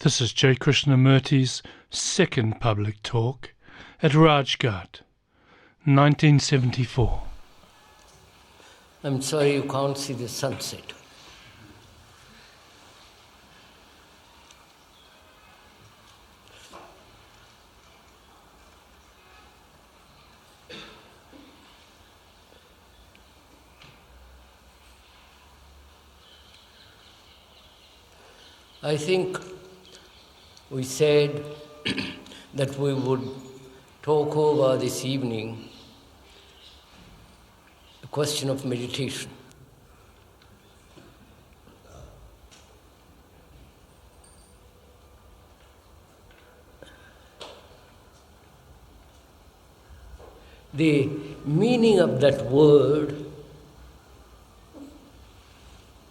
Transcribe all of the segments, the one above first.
This is J. Krishnamurti's second public talk at Rajghat, 1974. I'm sorry you can't see the sunset. I think we said that we would talk over this evening the question of meditation. The meaning of that word,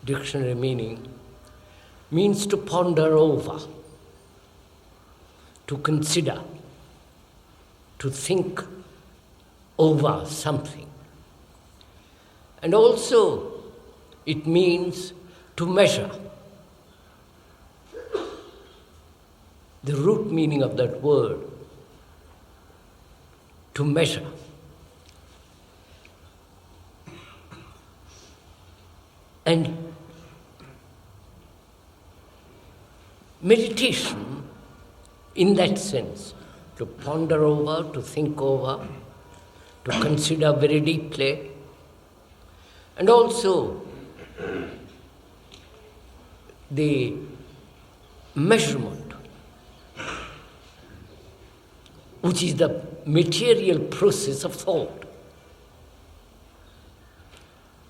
dictionary meaning, means to ponder over, to consider, to think over something. And also it means to measure. The root meaning of that word, to measure. And meditation, in that sense, to ponder over, to think over, to consider very deeply, and also the measurement, which is the material process of thought.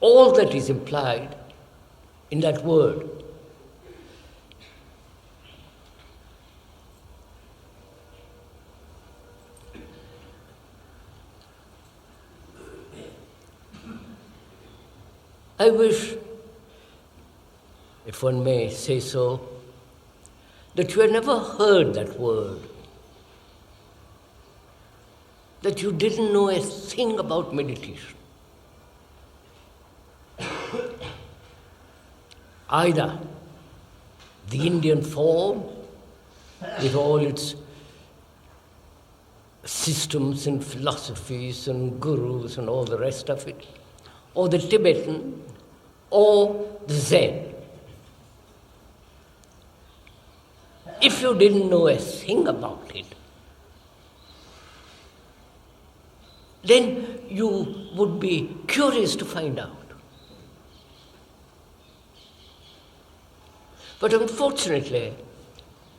All that is implied in that word. I wish, if one may say so, that you had never heard that word, that you didn't know a thing about meditation. Either the Indian form, with all its systems and philosophies and gurus and all the rest of it, or the Tibetan, or the Zen. If you didn't know a thing about it, then you would be curious to find out. But unfortunately,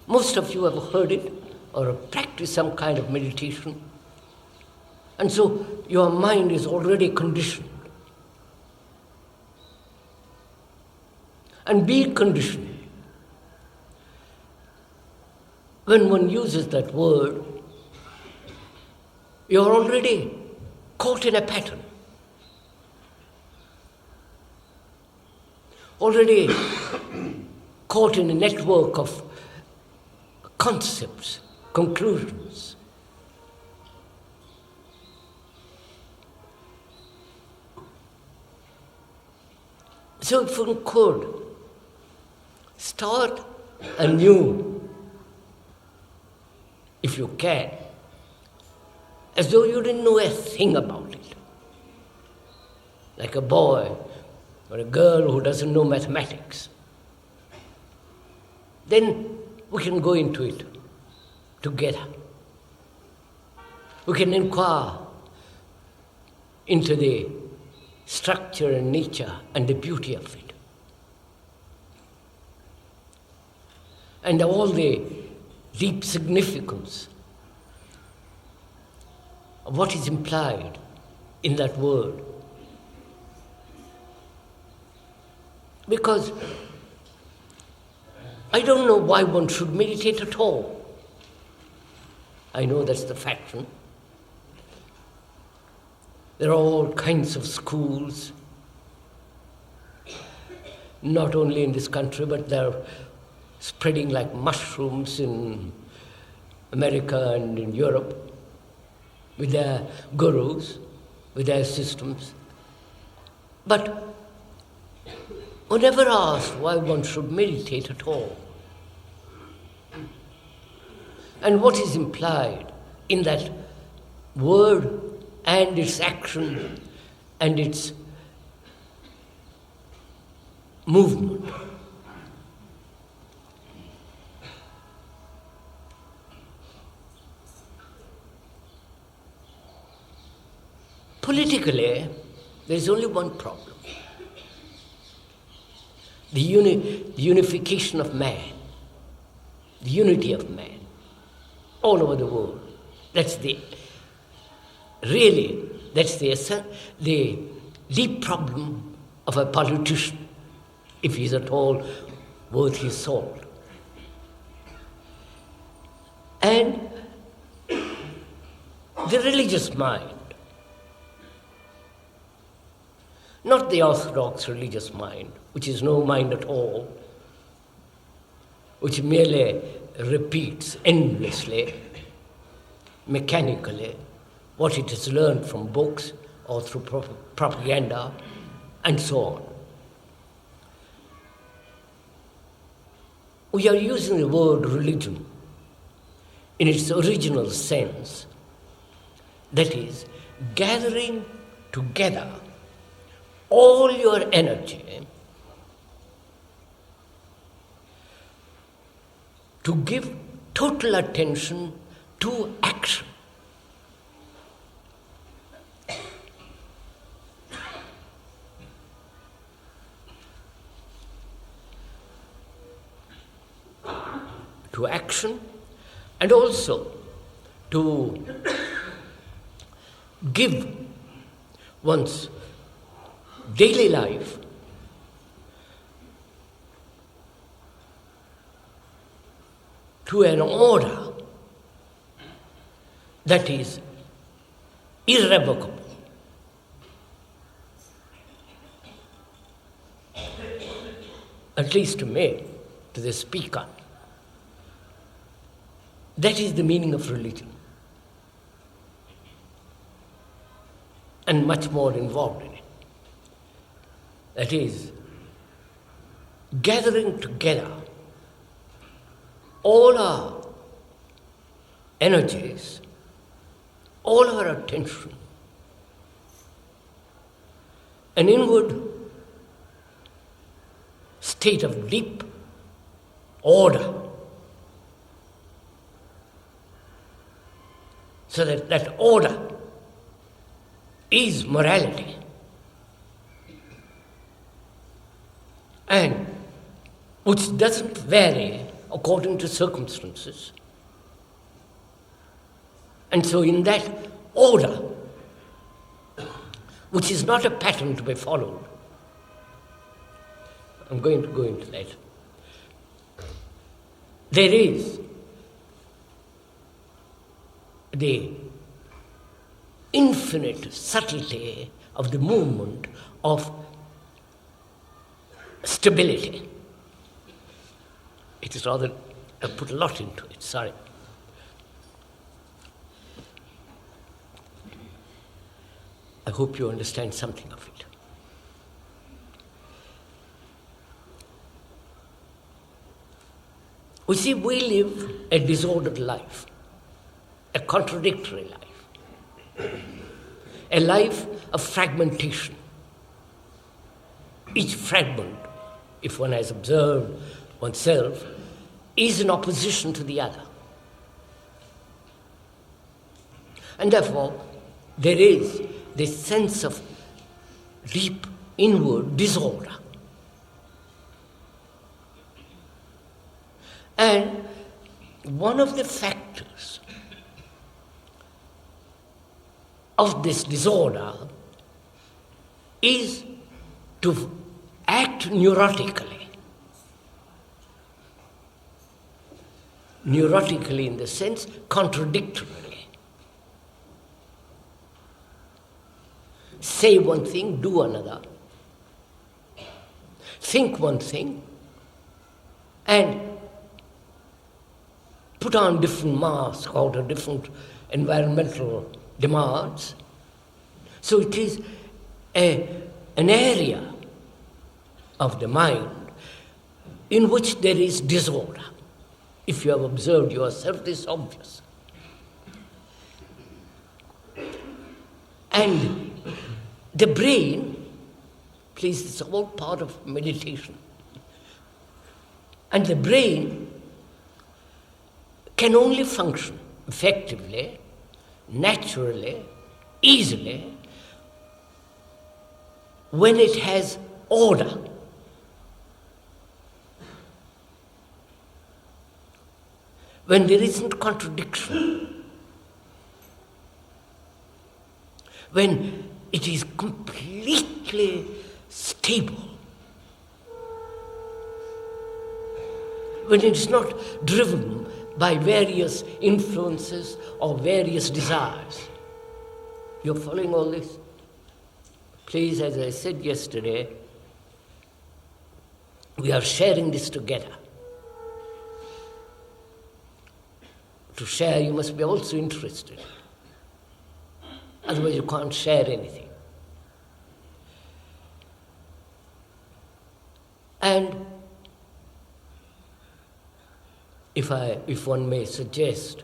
most of you have heard it or have practiced some kind of meditation, and so your mind is already conditioned. And be conditioned. When one uses that word, you're already caught in a pattern. Already caught in a network of concepts, conclusions. So if one could start anew, if you can, as though you didn't know a thing about it. Like a boy or a girl who doesn't know mathematics. Then we can go into it together. We can inquire into the structure and nature and the beauty of it. And all the deep significance of what is implied in that word. Because I don't know why one should meditate at all. I know that's the faction. There are all kinds of schools, not only in this country, but they're spreading like mushrooms in America and in Europe, with their gurus, with their systems. But one never asked why one should meditate at all. And what is implied in that word and its action and its movement? Politically, there is only one problem. The unification of man, the unity of man, all over the world. That's the deep problem of a politician, if he is at all worth his salt. And the religious mind, not the orthodox religious mind, which is no mind at all, which merely repeats endlessly, mechanically, what it has learned from books or through propaganda, and so on. We are using the word religion in its original sense, that is, gathering together all your energy to give total attention to action. To action, and also to give one's daily life to an order that is irrevocable. At least to me, to the speaker. That is the meaning of religion. And much more involved in it. That is, gathering together all our energies, all our attention, an inward state of deep order, so that that order is morality. And which doesn't vary according to circumstances. And so in that order, which is not a pattern to be followed, I'm going to go into that, there is the infinite subtlety of the movement of stability. It is rather, I put a lot into it, sorry. I hope you understand something of it. We see, we live a disordered life, a contradictory life, a life of fragmentation. Each fragment, if one has observed oneself, is in opposition to the other. And therefore, there is this sense of deep inward disorder. And one of the factors of this disorder is to act neurotically. Neurotically in the sense contradictorily. Say one thing, do another. Think one thing, and put on different masks out of different environmental demands. So it is an area of the mind in which there is disorder. If you have observed yourself, this is obvious. And the brain, please, it's all part of meditation. And the brain can only function effectively, naturally, easily, when it has order. When there isn't contradiction. When it is completely stable. When it is not driven by various influences or various desires. You're following all this? Please, as I said yesterday, we are sharing this together. To share, you must be also interested. Otherwise, you can't share anything. And if one may suggest,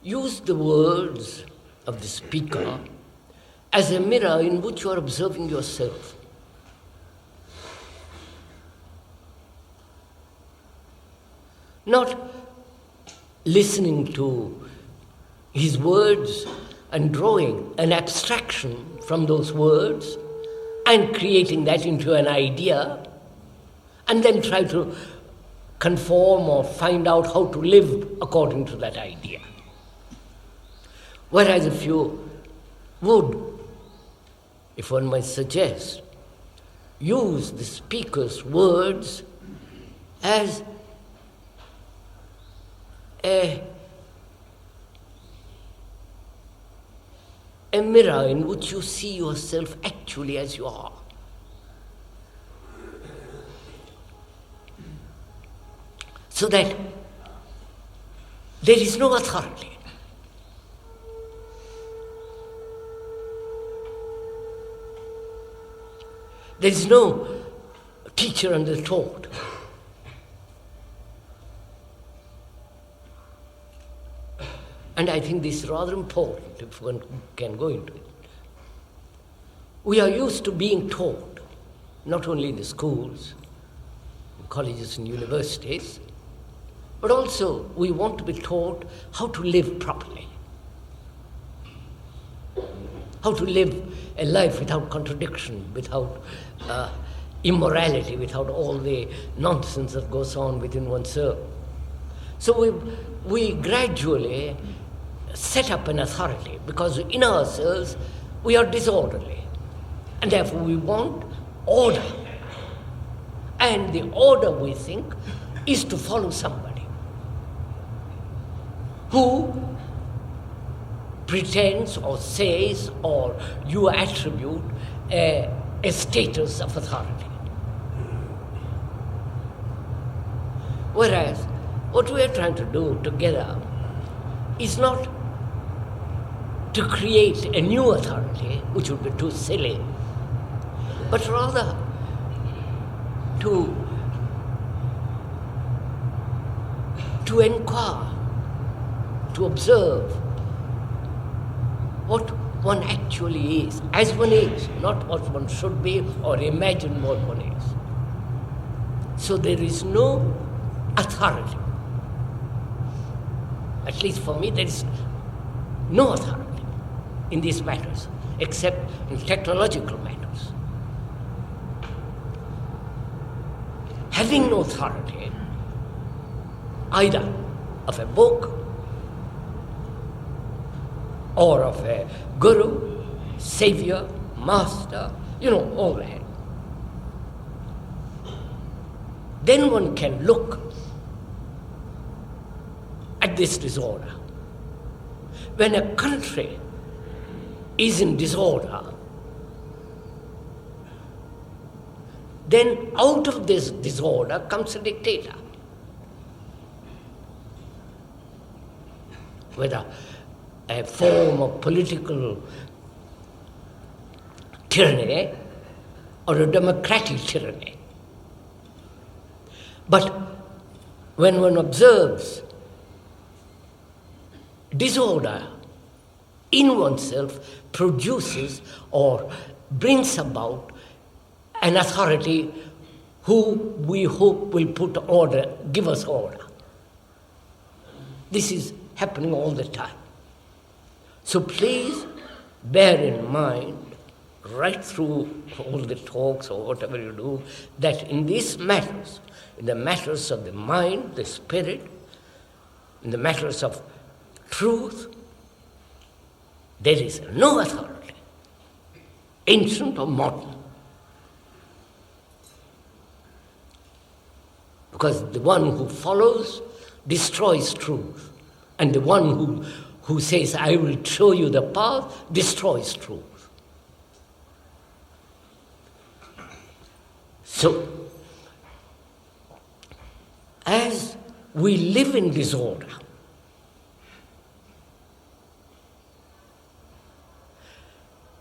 use the words of the speaker as a mirror in which you are observing yourself. Not listening to his words and drawing an abstraction from those words and creating that into an idea and then try to conform or find out how to live according to that idea. Whereas if you would, if one might suggest, use the speaker's words as a mirror in which you see yourself actually as you are. So that there is no authority. There is no teacher and the taught. And I think this is rather important if one can go into it. We are used to being taught, not only in the schools, in colleges and universities, but also we want to be taught how to live properly. How to live a life without contradiction, without immorality, without all the nonsense that goes on within oneself. So we gradually set up an authority because in ourselves we are disorderly and therefore we want order. And the order, we think, is to follow somebody who pretends or says or you attribute a status of authority. Whereas what we are trying to do together is not to create a new authority, which would be too silly, but rather to inquire, to observe what one actually is, as one is, not what one should be or imagine what one is. So there is no authority. At least for me, there is no authority in these matters, except in technological matters. Having no authority, either of a book or of a guru, savior, master, all that. Then one can look at this disorder. When a country is in disorder, then out of this disorder comes a dictator. Whether a form of political tyranny or a democratic tyranny. But when one observes disorder in oneself produces or brings about an authority who we hope will put order, give us order. This is happening all the time. So please bear in mind, right through all the talks or whatever you do, that in these matters, in the matters of the mind, the spirit, in the matters of truth, there is no authority, ancient or modern. Because the one who follows destroys truth, and the one who says, I will show you the path, destroys truth. So, as we live in disorder,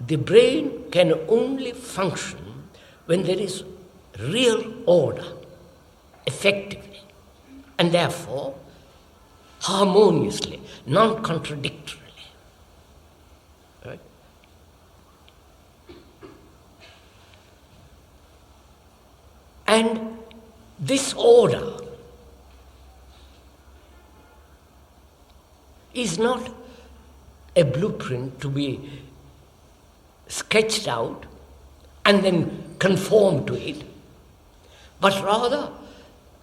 the brain can only function when there is real order, effectively, and therefore harmoniously, non-contradictorily. Right? And this order is not a blueprint to be sketched out and then conform to it, but rather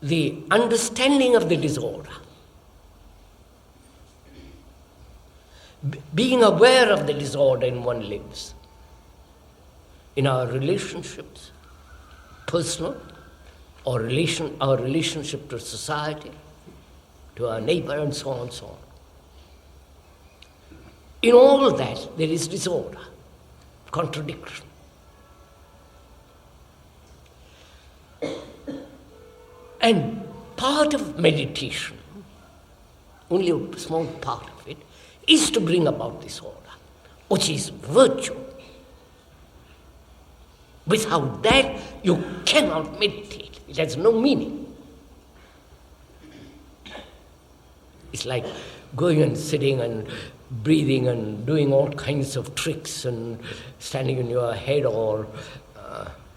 the understanding of the disorder, being aware of the disorder in one lives, in our relationships, personal, or our relationship to society, to our neighbor, and so on and so on. In all that, there is disorder, contradiction. And part of meditation, only a small part of it, is to bring about this order, which is virtue. Without that, you cannot meditate. It has no meaning. It's like going and sitting and breathing and doing all kinds of tricks and standing in your head or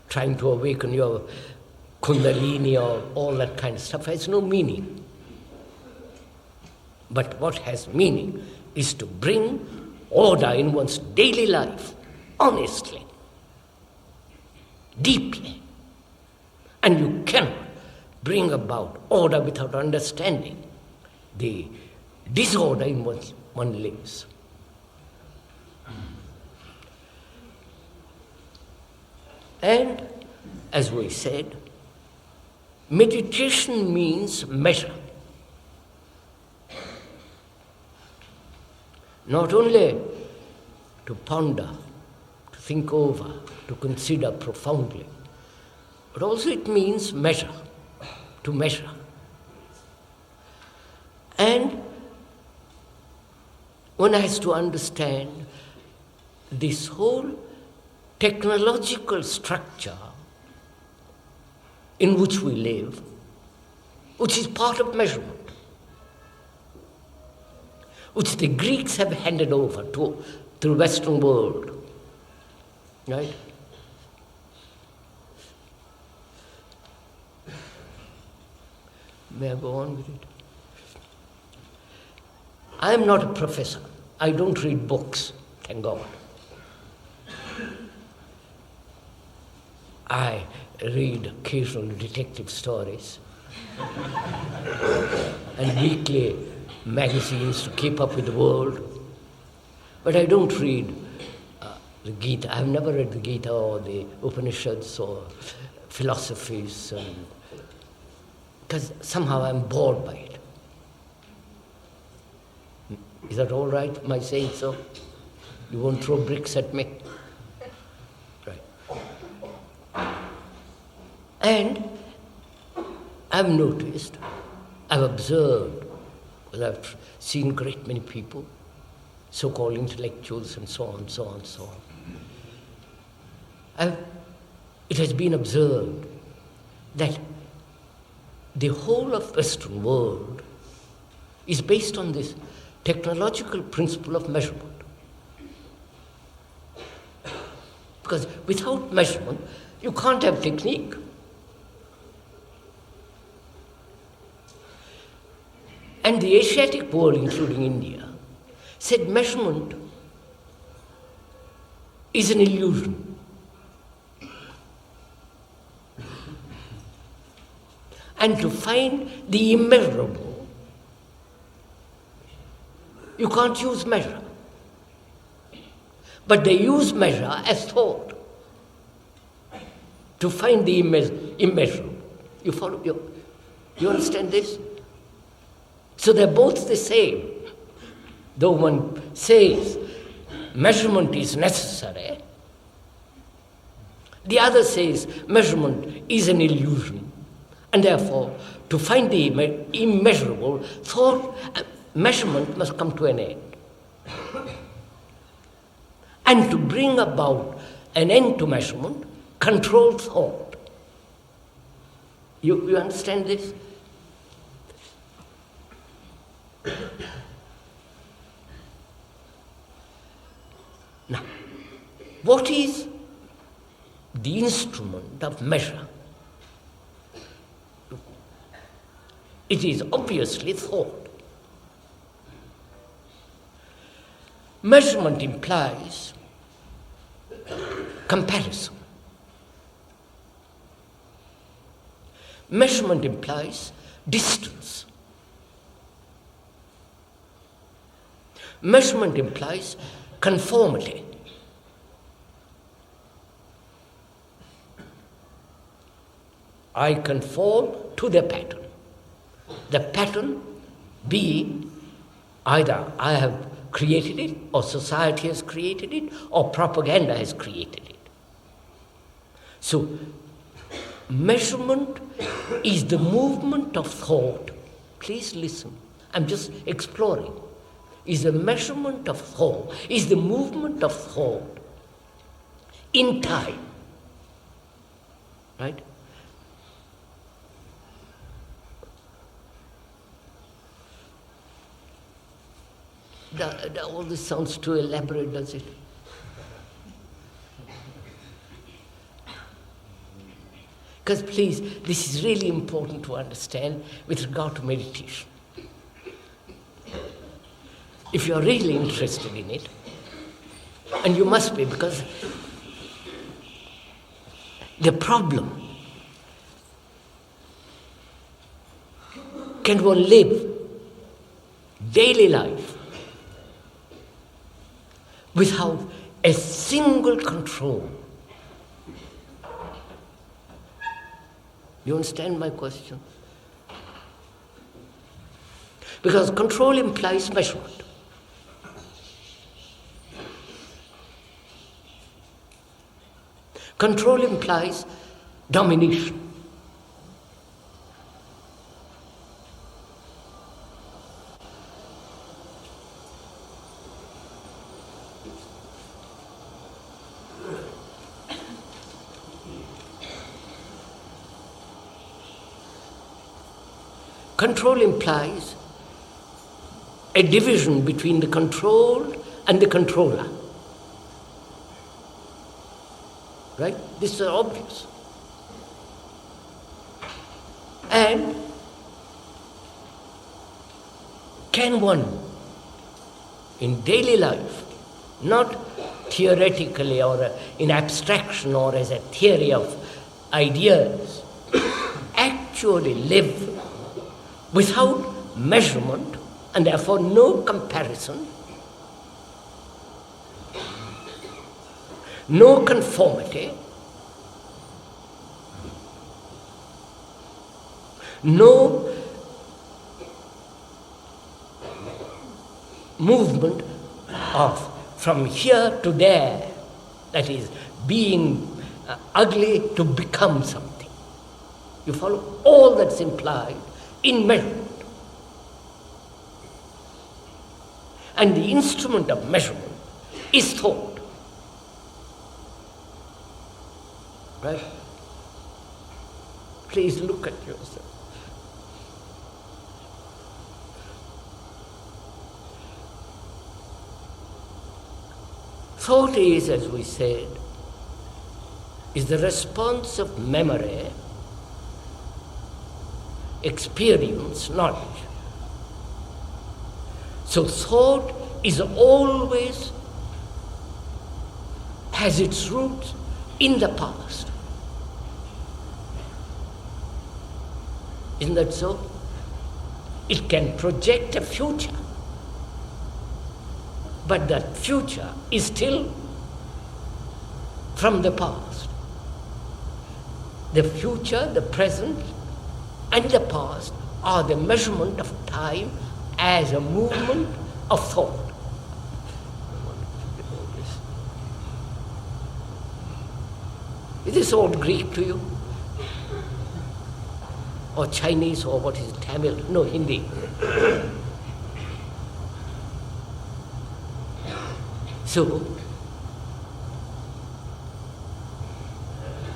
trying to awaken your kundalini or all that kind of stuff has no meaning. But what has meaning is to bring order in one's daily life, honestly, deeply. And you cannot bring about order without understanding the disorder in one lives. And, as we said, meditation means measure. Not only to ponder, to think over, to consider profoundly, but also it means measure, to measure. And one has to understand this whole technological structure in which we live, which is part of measurement, which the Greeks have handed over to the Western world, right? May I go on with it? I am not a professor. I don't read books, thank God. I read occasional detective stories and weekly magazines to keep up with the world. But I don't read the Gita. I've never read the Gita or the Upanishads or philosophies, because somehow I'm bored by it. Is that all right, my saying so? You won't throw bricks at me? Right. And I've noticed, I've observed, because I've seen a great many people, so-called intellectuals and so on, so on, so on. It has been observed that the whole of Western world is based on this technological principle of measurement. Because without measurement, you can't have technique. And the Asiatic world, including India, said measurement is an illusion. And to find the immeasurable, you can't use measure. But they use measure as thought to find the immeasurable. You follow? You understand this? So they're both the same. Though one says measurement is necessary, the other says measurement is an illusion. And therefore, to find the immeasurable, measurement must come to an end. And to bring about an end to measurement, control thought. You understand this? Now, what is the instrument of measure? It is obviously thought. Measurement implies comparison. Measurement implies distance. Measurement implies conformity. I conform to the pattern. The pattern being either I have created it, or society has created it, or propaganda has created it. So, measurement is the movement of thought. Please listen. I'm just exploring. Is the measurement of thought, is the movement of thought in time. Right? All this sounds too elaborate, does it? Because please, this is really important to understand with regard to meditation. If you're really interested in it, and you must be, because the problem, can one live daily life without a single control? You understand my question? Because control implies measurement. Control implies domination. Control implies a division between the controlled and the controller. Right? This is obvious. And can one, in daily life, not theoretically or in abstraction or as a theory of ideas, actually live without measurement and therefore no comparison, no conformity, no movement of from here to there, that is, being ugly to become something. You follow? All that's implied in measurement. And the instrument of measurement is thought. Right? Please look at yourself. Thought is, as we said, is the response of memory, experience, knowledge. So thought is always has its roots in the past. Isn't that so? It can project a future, but that future is still from the past. The future, the present, and the past are the measurement of time as a movement of thought. Is this all Greek to you? Or Chinese, or what is it, Tamil? No, Hindi. So,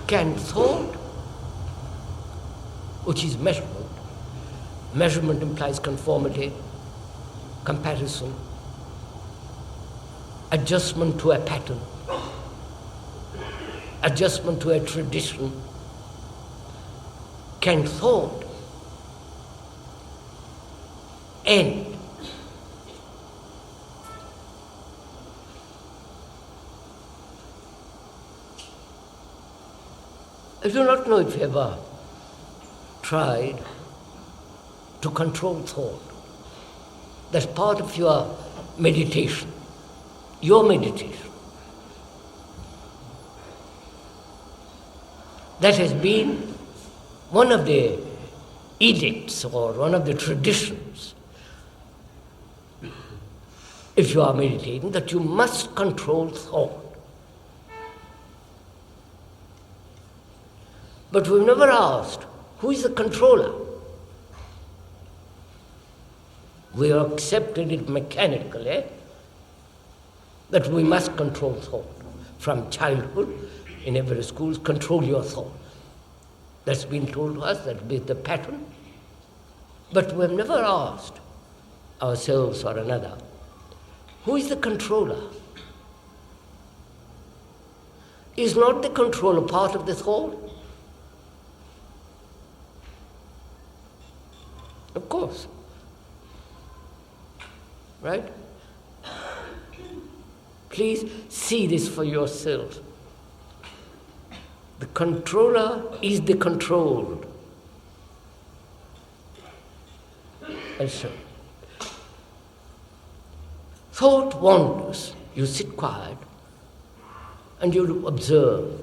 can thought, which is measurement implies conformity, comparison, adjustment to a pattern, adjustment to a tradition, can thought end? I do not know if you ever tried to control thought. That's part of your meditation. Your meditation. That has been one of the edicts or one of the traditions, if you are meditating, that you must control thought. But we've never asked, who is the controller? We have accepted it mechanically, that we must control thought. From childhood, in every school, control your thought. That's been told to us, that is the pattern. But we have never asked ourselves or another, who is the controller? Is not the controller part of the thought? Of course. Right? Please see this for yourself. The controller is the controlled. And so, thought wanders. You sit quiet and you observe,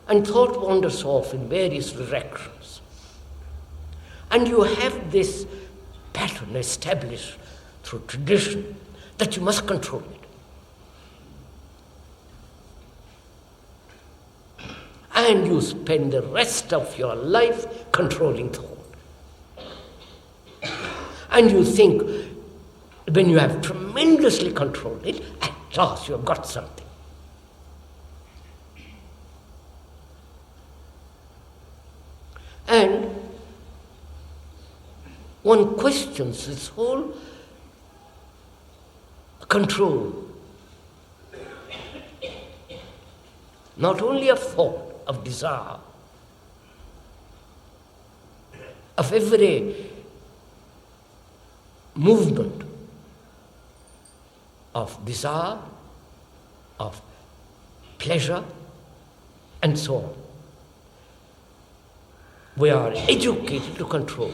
and thought wanders off in various directions. And you have this pattern established through tradition that you must control it. And you spend the rest of your life controlling thought. And you think, when you have tremendously controlled it, at last you have got something. And one questions this whole control, not only of thought, of desire, of every movement of desire, of pleasure, and so on. We are educated to control.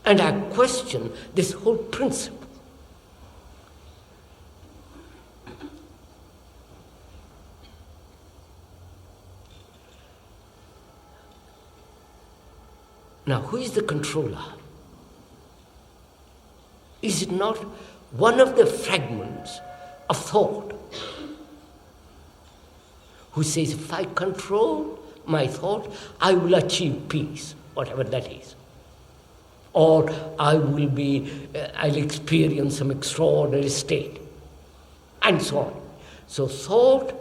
And I question this whole principle. Now, who is the controller? Is it not one of the fragments of thought who says, if I control my thought, I will achieve peace, whatever that is. Or I'll experience some extraordinary state, and so on. So thought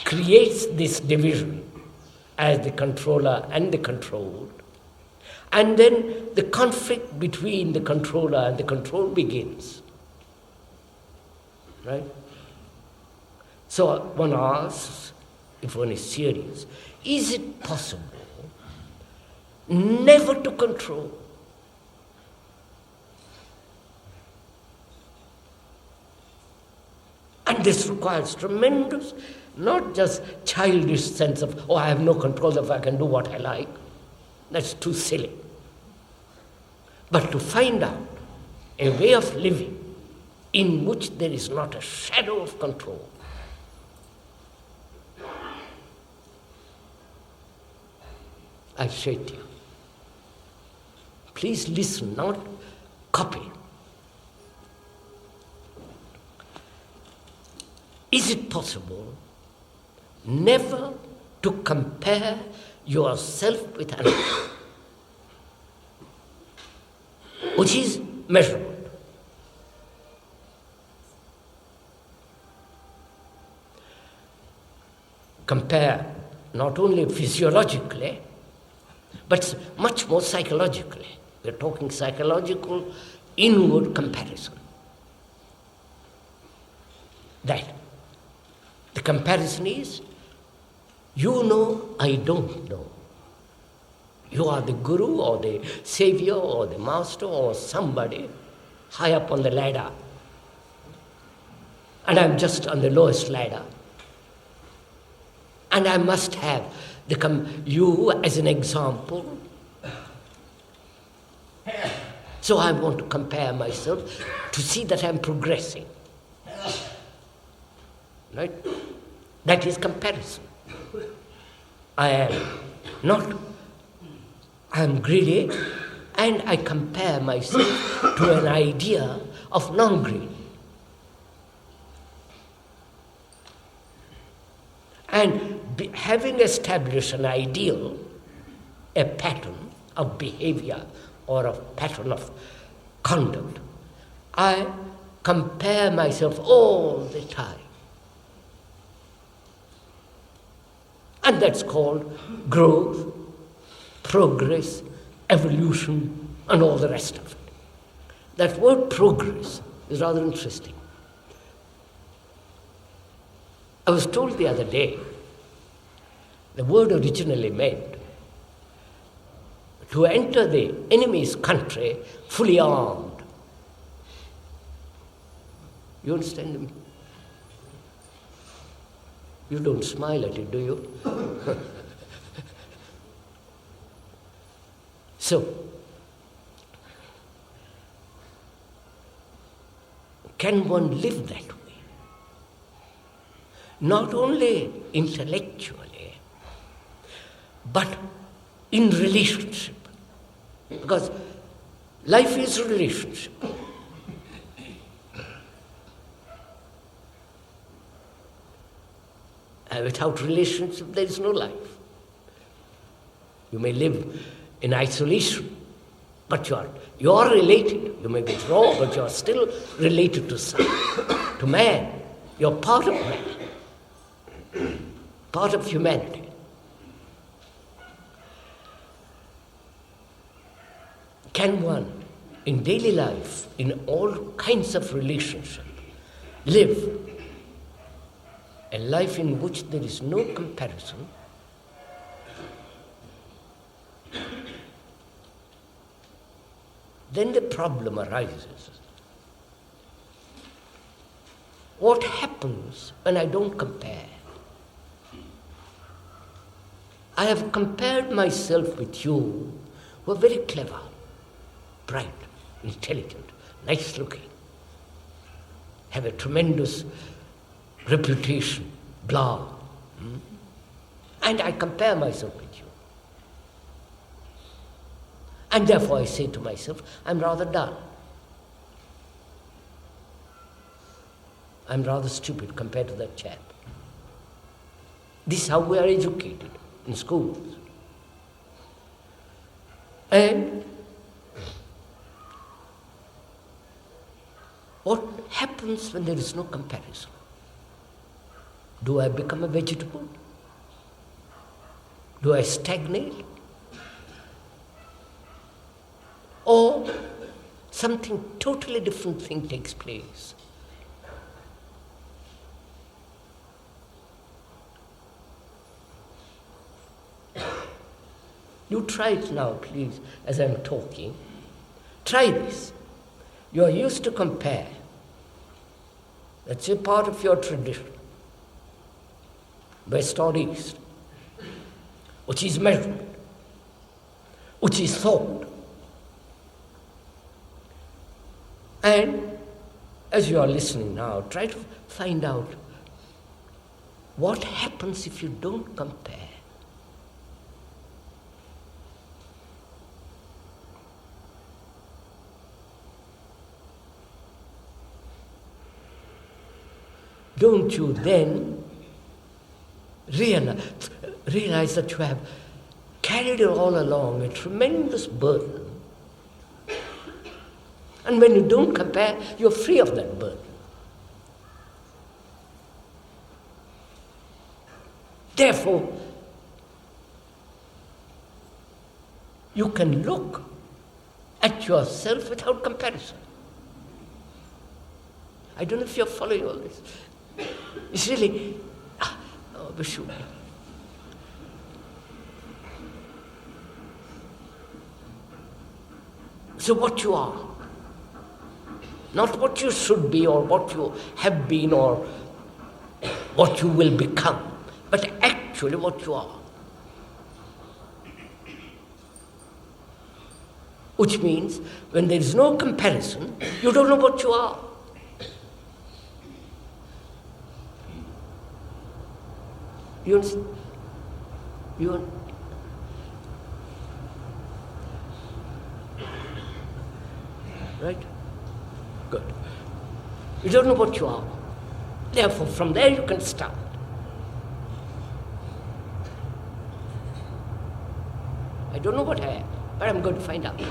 creates this division as the controller and the controlled. And then the conflict between the controller and the controlled begins. right? So one asks, if one is serious, is it possible never to control? And this requires tremendous, not just childish sense of, oh, I have no control if I can do what I like. That's too silly. But to find out a way of living in which there is not a shadow of control. I say to you, please listen, not copy. Is it possible never to compare yourself with another, which is measurable? Compare not only physiologically, but much more psychologically. We're talking psychological inward comparison. That the comparison is, you know, I don't know. You are the guru or the savior or the master or somebody high up on the ladder. And I'm just on the lowest ladder. And I must have you as an example. So I want to compare myself to see that I'm progressing. Right? That is comparison. I am greedy, and I compare myself to an idea of non-greed. And having established an ideal, a pattern of behavior or a pattern of conduct, I compare myself all the time. And that's called growth, progress, evolution, and all the rest of it. That word progress is rather interesting. I was told the other day, the word originally meant to enter the enemy's country fully armed. You understand me? You don't smile at it, do you? So, can one live that way? Not only intellectually, but in relationship. Because life is relationship. And without relationship, there is no life. You may live in isolation, but you are related. You may be wrong, but you are still related to something, to man. You are part of man, part of humanity. Can one, in daily life, in all kinds of relationship, live a life in which there is no comparison? Then the problem arises. What happens when I don't compare? I have compared myself with you, who are very clever, bright, intelligent, nice looking, have a tremendous reputation, blah. And I compare myself with you. And therefore I say to myself, I'm rather dull. I'm rather stupid compared to that chap. This is how we are educated in schools. And what happens when there is no comparison? Do I become a vegetable? Do I stagnate? Or something totally different thing takes place? You try it now, please, as I'm talking. Try this. You are used to compare. That's a part of your tradition. West or East. Which is measurement. Which is thought. And as you are listening now, try to find out what happens if you don't compare. Don't you then realize that you have carried all along a tremendous burden? And when you don't compare, you're free of that burden. Therefore, you can look at yourself without comparison. I don't know if you're following all this. It's really, Vishu. So what you are, not what you should be or what you have been or what you will become, but actually what you are. Which means when there is no comparison, you don't know what you are. You understand? Right? Good. You don't know what you are. Therefore, from there you can start. I don't know what I am, but I'm going to find out.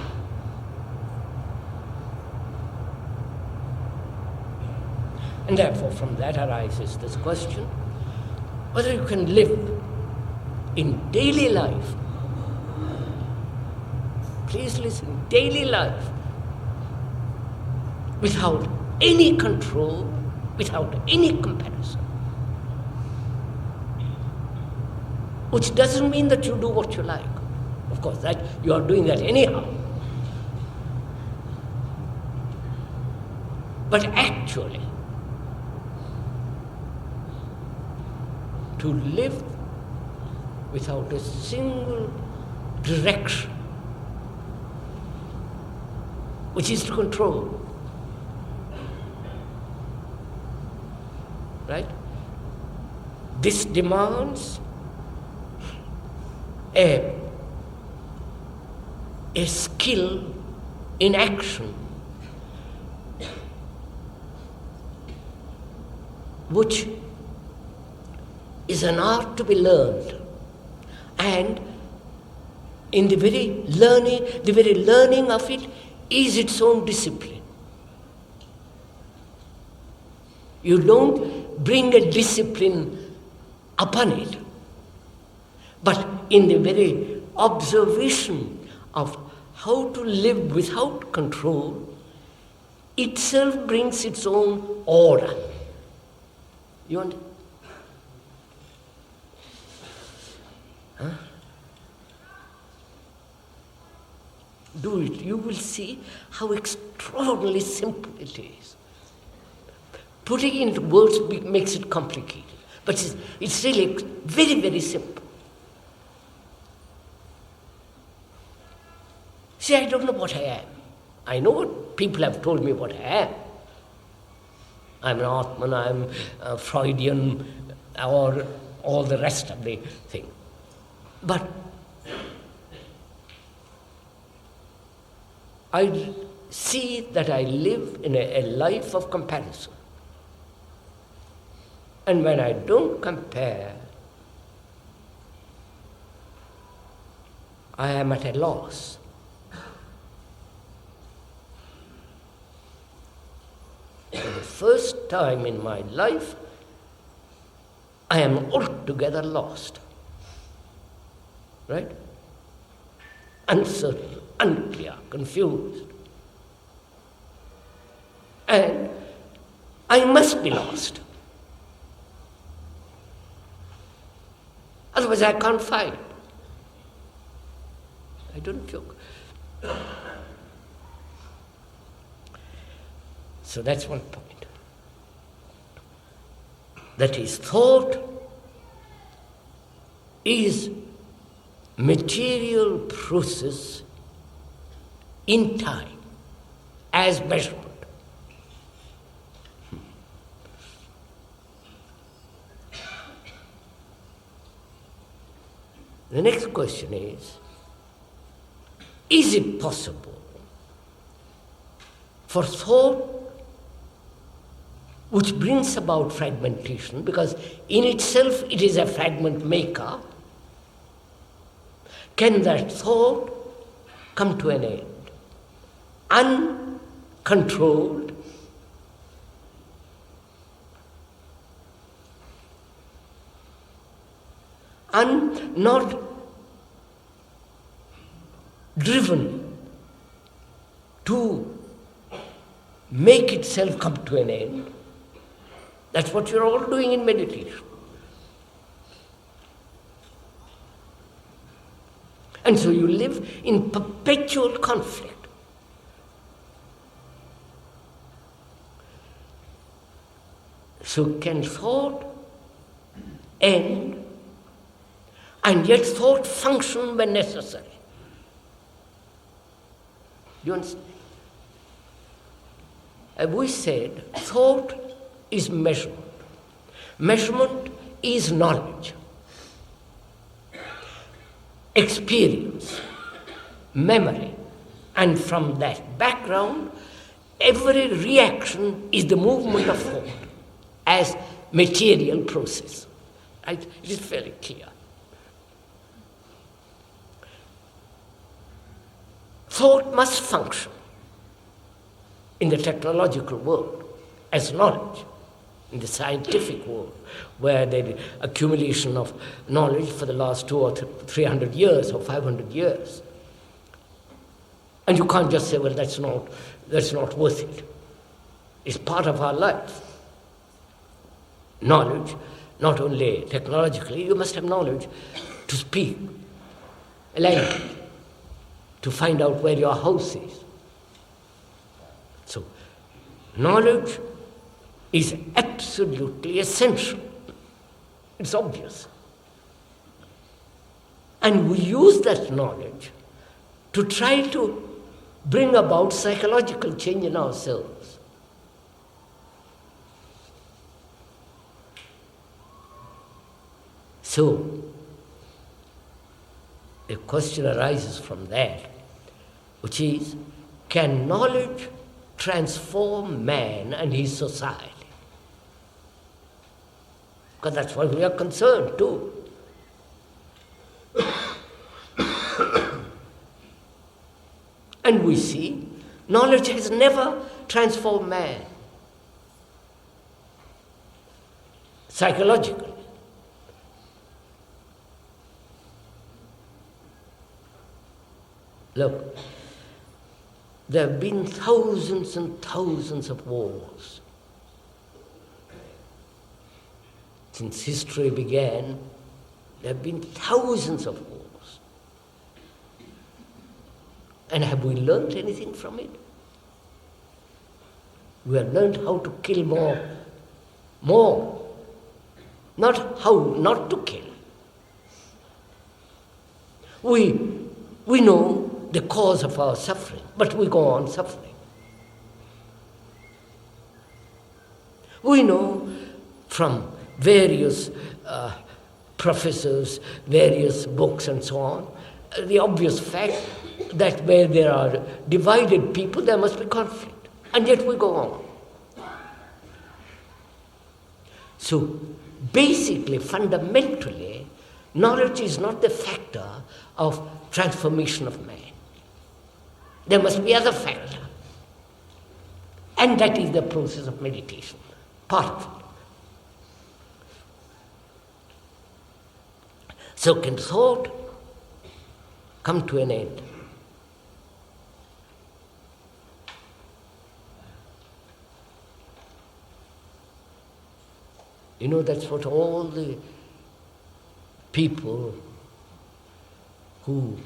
And therefore, from that arises this question, whether you can live in daily life, please listen, daily life, without any control, without any comparison. Which doesn't mean that you do what you like. Of course, that you are doing that anyhow. But actually, to live without a single direction, which is to control. Right? This demands a skill in action, which is an art to be learned. And in the very learning of it is its own discipline. You don't bring a discipline upon it, but in the very observation of how to live without control, itself brings its own order. You understand? Huh? Do it. You will see how extraordinarily simple it is. Putting it into words makes it complicated. But it's really very, very simple. See, I don't know what I am. I know what people have told me what I am. I'm an Atman, I'm a Freudian, or all the rest of the thing. But I see that I live in a life of comparison. And when I don't compare, I am at a loss. For the first time in my life, I am altogether lost. Right? Uncertain, unclear, confused. And I must be lost. Otherwise I can't fight. I don't joke. So that's one point. That is, thought is material process in time as measurement. The next question is it possible for thought which brings about fragmentation, because in itself it is a fragment maker, can that thought come to an end? Uncontrolled, not driven to make itself come to an end. That's what you're all doing in meditation. And so you live in perpetual conflict. So can thought end and yet thought function when necessary? Do you understand? As we said, thought is measurement. Measurement is knowledge, experience, memory, and from that background, every reaction is the movement of thought as material process. Right? It is very clear. Thought must function in the technological world as knowledge, in the scientific world, where the accumulation of knowledge for the last 200 or 300 years or 500 years. And you can't just say, well, that's not worth it. It's part of our life. Knowledge, not only technologically, you must have knowledge to speak a language, to find out where your house is. So, knowledge is absolutely essential. It's obvious. And we use that knowledge to try to bring about psychological change in ourselves. So, a question arises from that, which is, can knowledge transform man and his society? Because that's what we are concerned too. And we see knowledge has never transformed man psychologically. Look, there have been thousands and thousands of wars. Since history began, there have been thousands of wars. And have we learned anything from it? We have learned how to kill more. Not how not to kill. We know the cause of our suffering, but we go on suffering. We know from various professors, various books and so on, the obvious fact that where there are divided people, there must be conflict. And yet we go on. So, basically, fundamentally, knowledge is not the factor of transformation of man. There must be other factor. And that is the process of meditation, part of it. So can thought come to an end? You know, that's what all the people who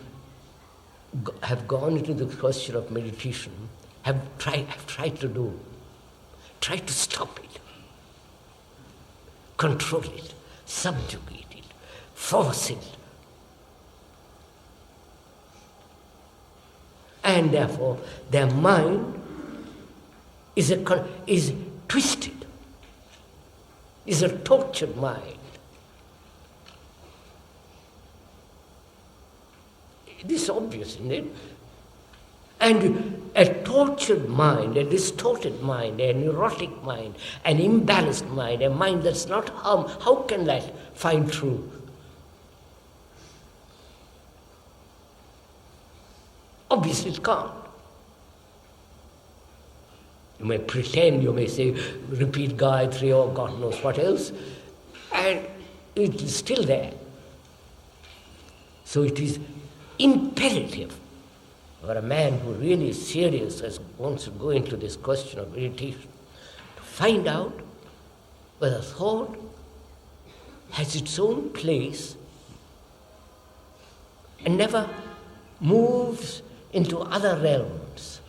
have gone into the question of meditation have tried to stop it, control it, subjugate it, force it. And therefore, their mind is twisted, is a tortured mind. This is obvious, isn't it? And a tortured mind, a distorted mind, a neurotic mind, an imbalanced mind, a mind that's not harmed, how can that find truth? Obviously it can't. You may pretend, you may say, repeat Gayatri or God knows what else, and it is still there. So it is imperative for a man who really is serious and wants to go into this question of meditation to find out whether thought has its own place and never moves into other realms.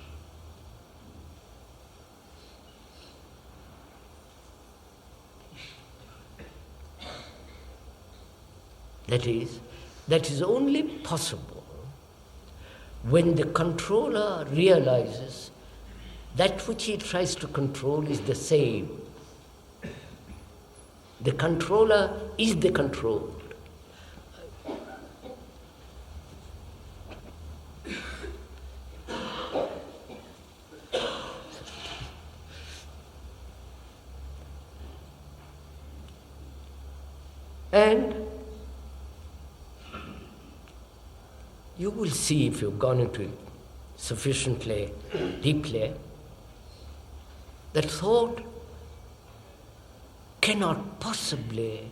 That is only possible when the controller realizes that which he tries to control is the same. The controller is the controlled. And you will see, if you've gone into it sufficiently deeply, that thought cannot possibly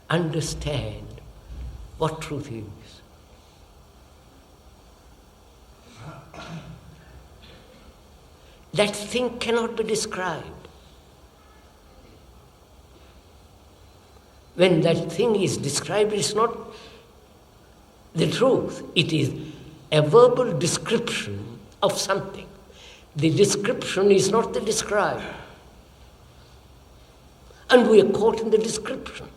understand what truth is. That thing cannot be described. When that thing is described, it's not the truth. It is a verbal description of something. The description is not the described. And we are caught in the description.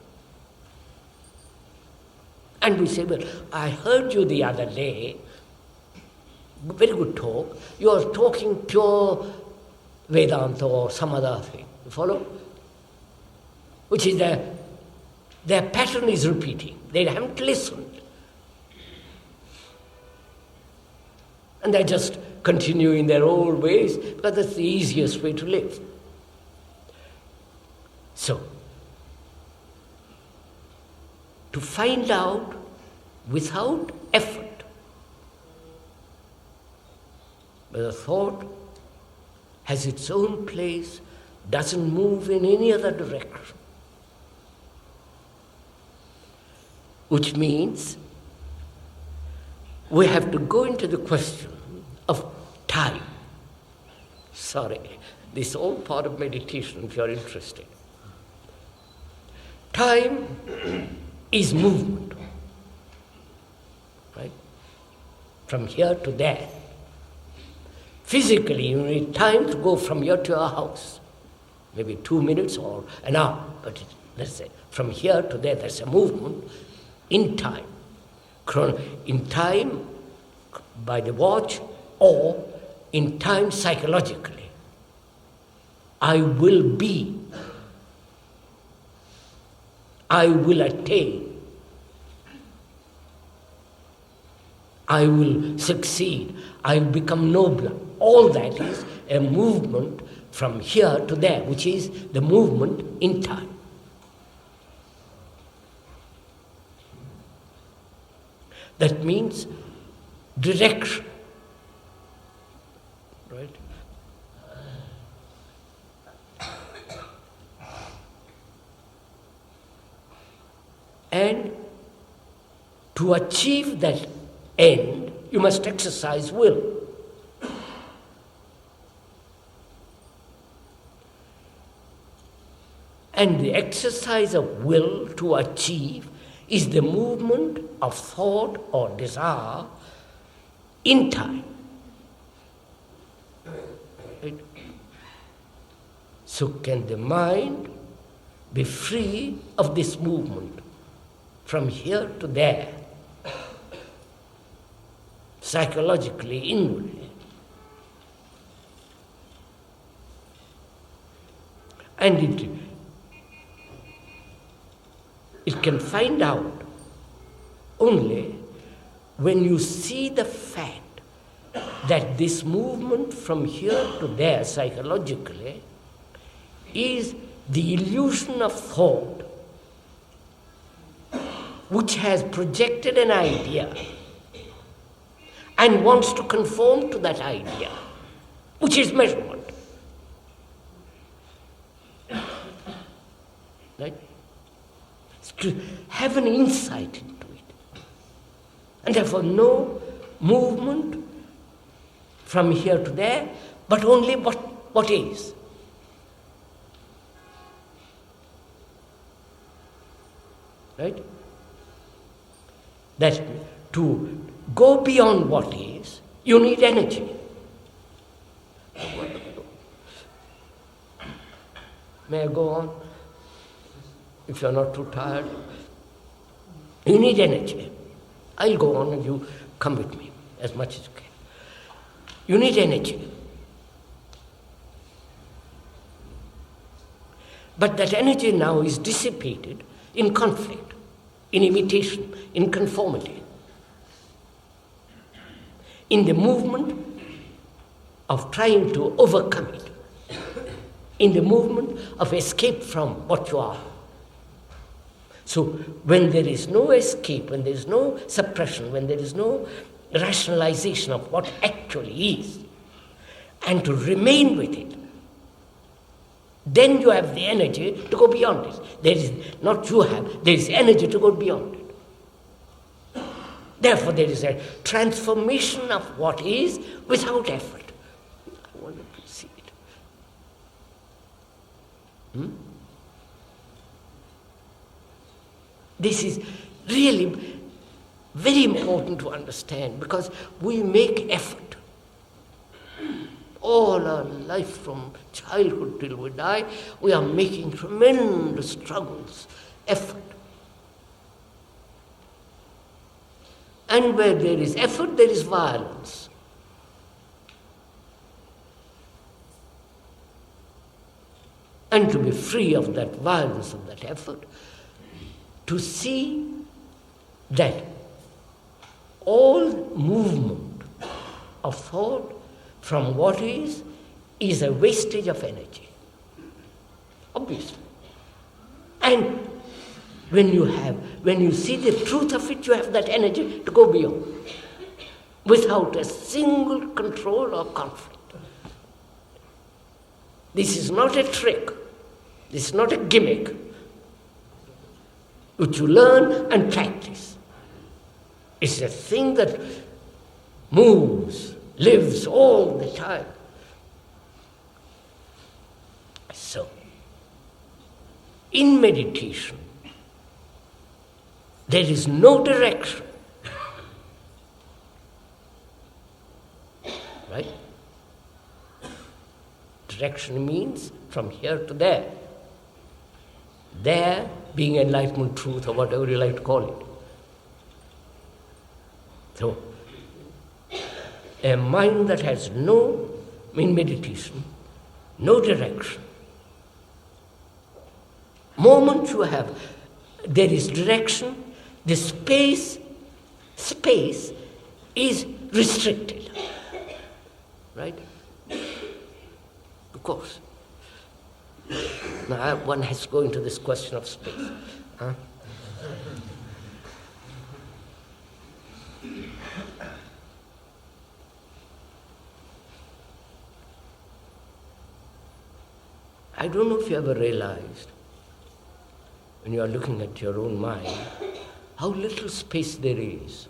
And we say, well, I heard you the other day, very good talk, you are talking pure Vedanta or some other thing. You follow? Which is their pattern is repeating. They haven't listened. And they just continue in their old ways because that's the easiest way to live. So, to find out without effort whether thought has its own place, doesn't move in any other direction, which means we have to go into the question of time. Sorry, this is all part of meditation if you are interested. Time is movement, right? From here to there. Physically, you need time to go from here to your house. Maybe 2 minutes or an hour, but let's say from here to there, there's a movement in time. In time by the watch or in time psychologically. I will be. I will attain. I will succeed. I will become nobler. All that is a movement from here to there, which is the movement in time. That means direction, right? And to achieve that end, you must exercise will. And the exercise of will to achieve is the movement of thought or desire in time. Right? So can the mind be free of this movement from here to there, psychologically, inwardly? And it can find out only when you see the fact that this movement from here to there psychologically is the illusion of thought which has projected an idea and wants to conform to that idea, which is measurement. Right? To have an insight into it. And therefore no movement from here to there, but only what is. Right? That to go beyond what is, you need energy. May I go on? If you're not too tired. You need energy. I'll go on and you come with me as much as you can. You need energy. But that energy now is dissipated in conflict, in imitation, in conformity, in the movement of trying to overcome it, in the movement of escape from what you are. So when there is no escape, when there is no suppression, when there is no rationalization of what actually is, and to remain with it, then you have the energy to go beyond it. There is not you have, there is energy to go beyond it. Therefore there is a transformation of what is without effort. I want to see it. This is really very important to understand, because we make effort. All our life from childhood till we die, we are making tremendous struggles, effort. And where there is effort, there is violence. And to be free of that violence, of that effort, to see that all movement of thought from what is a wastage of energy. Obviously. And when you see the truth of it, you have that energy to go beyond, without a single control or conflict. This is not a trick. This is not a gimmick, which you learn and practice. It's a thing that moves, lives all the time. So, in meditation, there is no direction. Right? Direction means from here to there. There being enlightenment, truth, or whatever you like to call it. So, a mind that has in meditation, no direction. Moment you have, there is direction, the space is restricted. Right? Of course. Now one has to go into this question of space. Huh? I don't know if you ever realized, when you are looking at your own mind, how little space there is.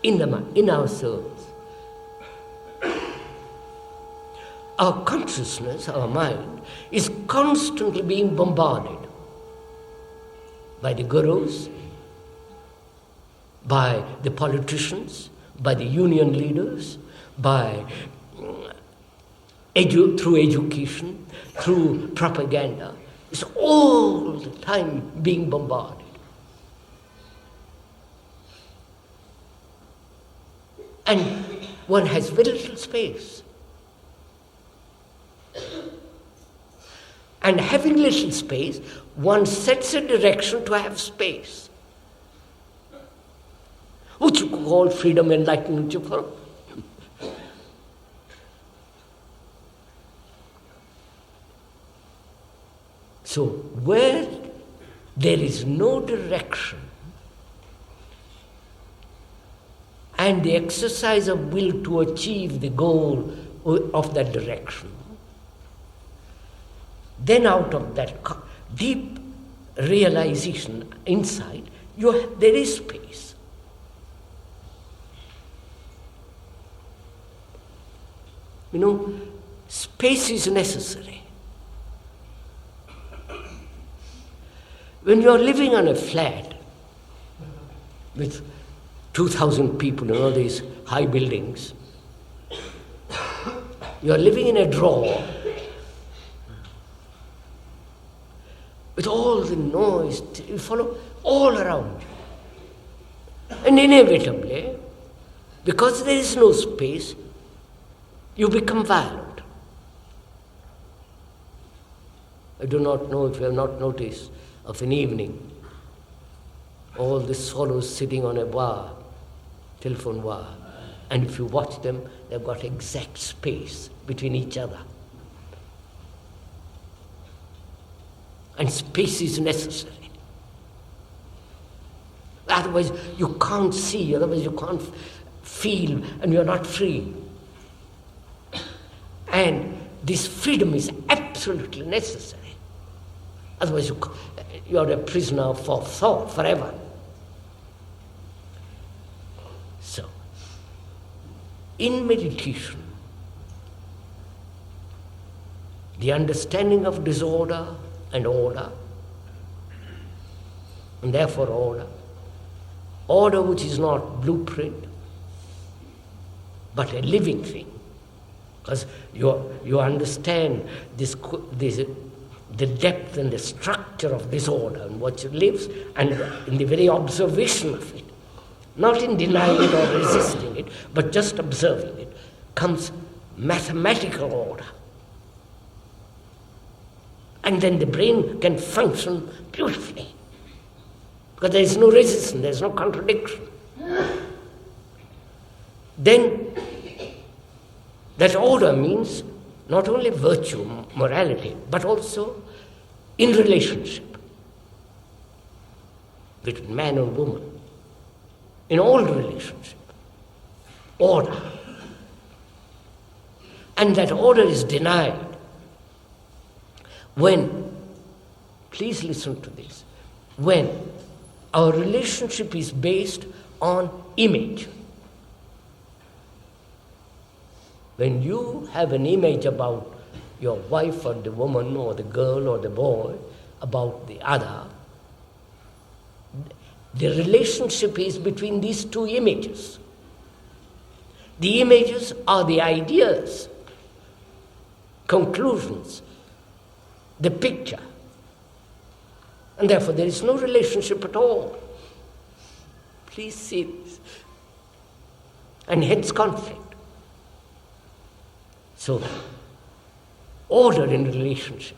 In ourselves. our consciousness, our mind, is constantly being bombarded by the gurus, by the politicians, by the union leaders, by through education, through propaganda. It's all the time being bombarded. And one has very little space. And having little space, one sets a direction to have space, which you call freedom, enlightenment. So where there is no direction and the exercise of will to achieve the goal of that direction, then out of that deep realization inside, there is space. Space is necessary. When you are living on a flat with 2,000 people, these high buildings, you are living in a drawer with all the noise, you follow, all around you. And inevitably, because there is no space, you become violent. I do not know if you have not noticed of an evening, all the swallows sitting on a bar, telephone wire, and if you watch them, they've got exact space between each other. And space is necessary. Otherwise you can't see, otherwise you can't feel, and you're not free. And this freedom is absolutely necessary. Otherwise you're a prisoner for thought forever. So, in meditation, the understanding of disorder and order, and therefore order which is not blueprint, but a living thing, because you understand the depth and the structure of disorder and what it lives, and in the very observation of it, not in denying it or resisting it, but just observing it, comes mathematical order. And then the brain can function beautifully, because there is no resistance, there is no contradiction. Then that order means not only virtue, morality, but also in relationship between man and woman, in all relationship, order. And that order is denied when, please listen to this, when our relationship is based on image. When you have an image about your wife or the woman or the girl or the boy, about the other, the relationship is between these two images. The images are the ideas, conclusions, the picture. And therefore there is no relationship at all. Please see this. And hence conflict. So, order in relationship.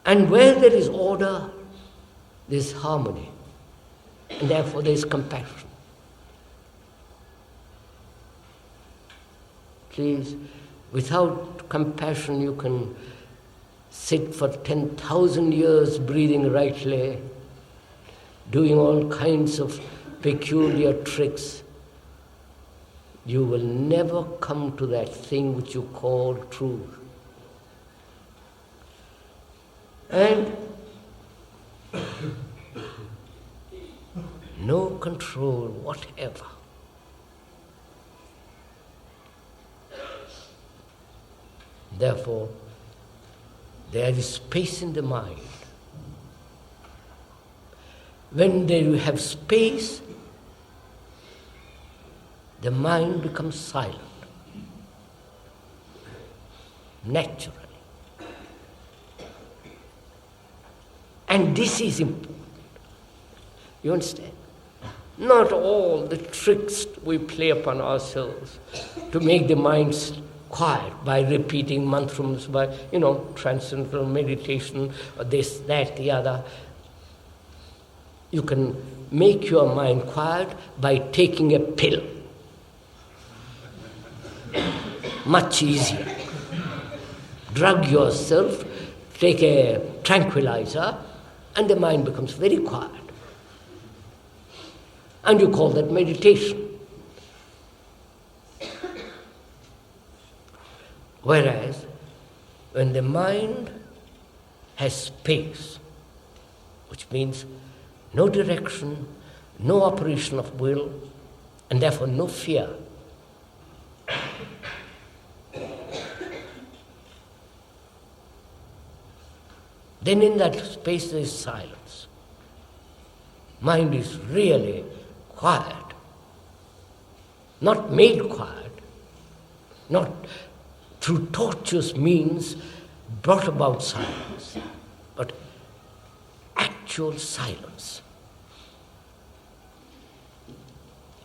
And where there is order, there is harmony. And therefore there is compassion. Please, without compassion you can sit for 10,000 years breathing rightly, doing all kinds of peculiar tricks. You will never come to that thing which you call truth. And no control whatever. Therefore, there is space in the mind. When you have space, the mind becomes silent, naturally. And this is important. You understand? Not all the tricks we play upon ourselves to make the mind quiet by repeating mantras, by, transcendental meditation, or this, that, the other. You can make your mind quiet by taking a pill. Much easier. Drug yourself, take a tranquilizer, and the mind becomes very quiet. And you call that meditation. Whereas, when the mind has space, which means no direction, no operation of will, and therefore no fear, then in that space there is silence. Mind is really quiet, not made quiet, not through tortuous means brought about silence, but actual silence,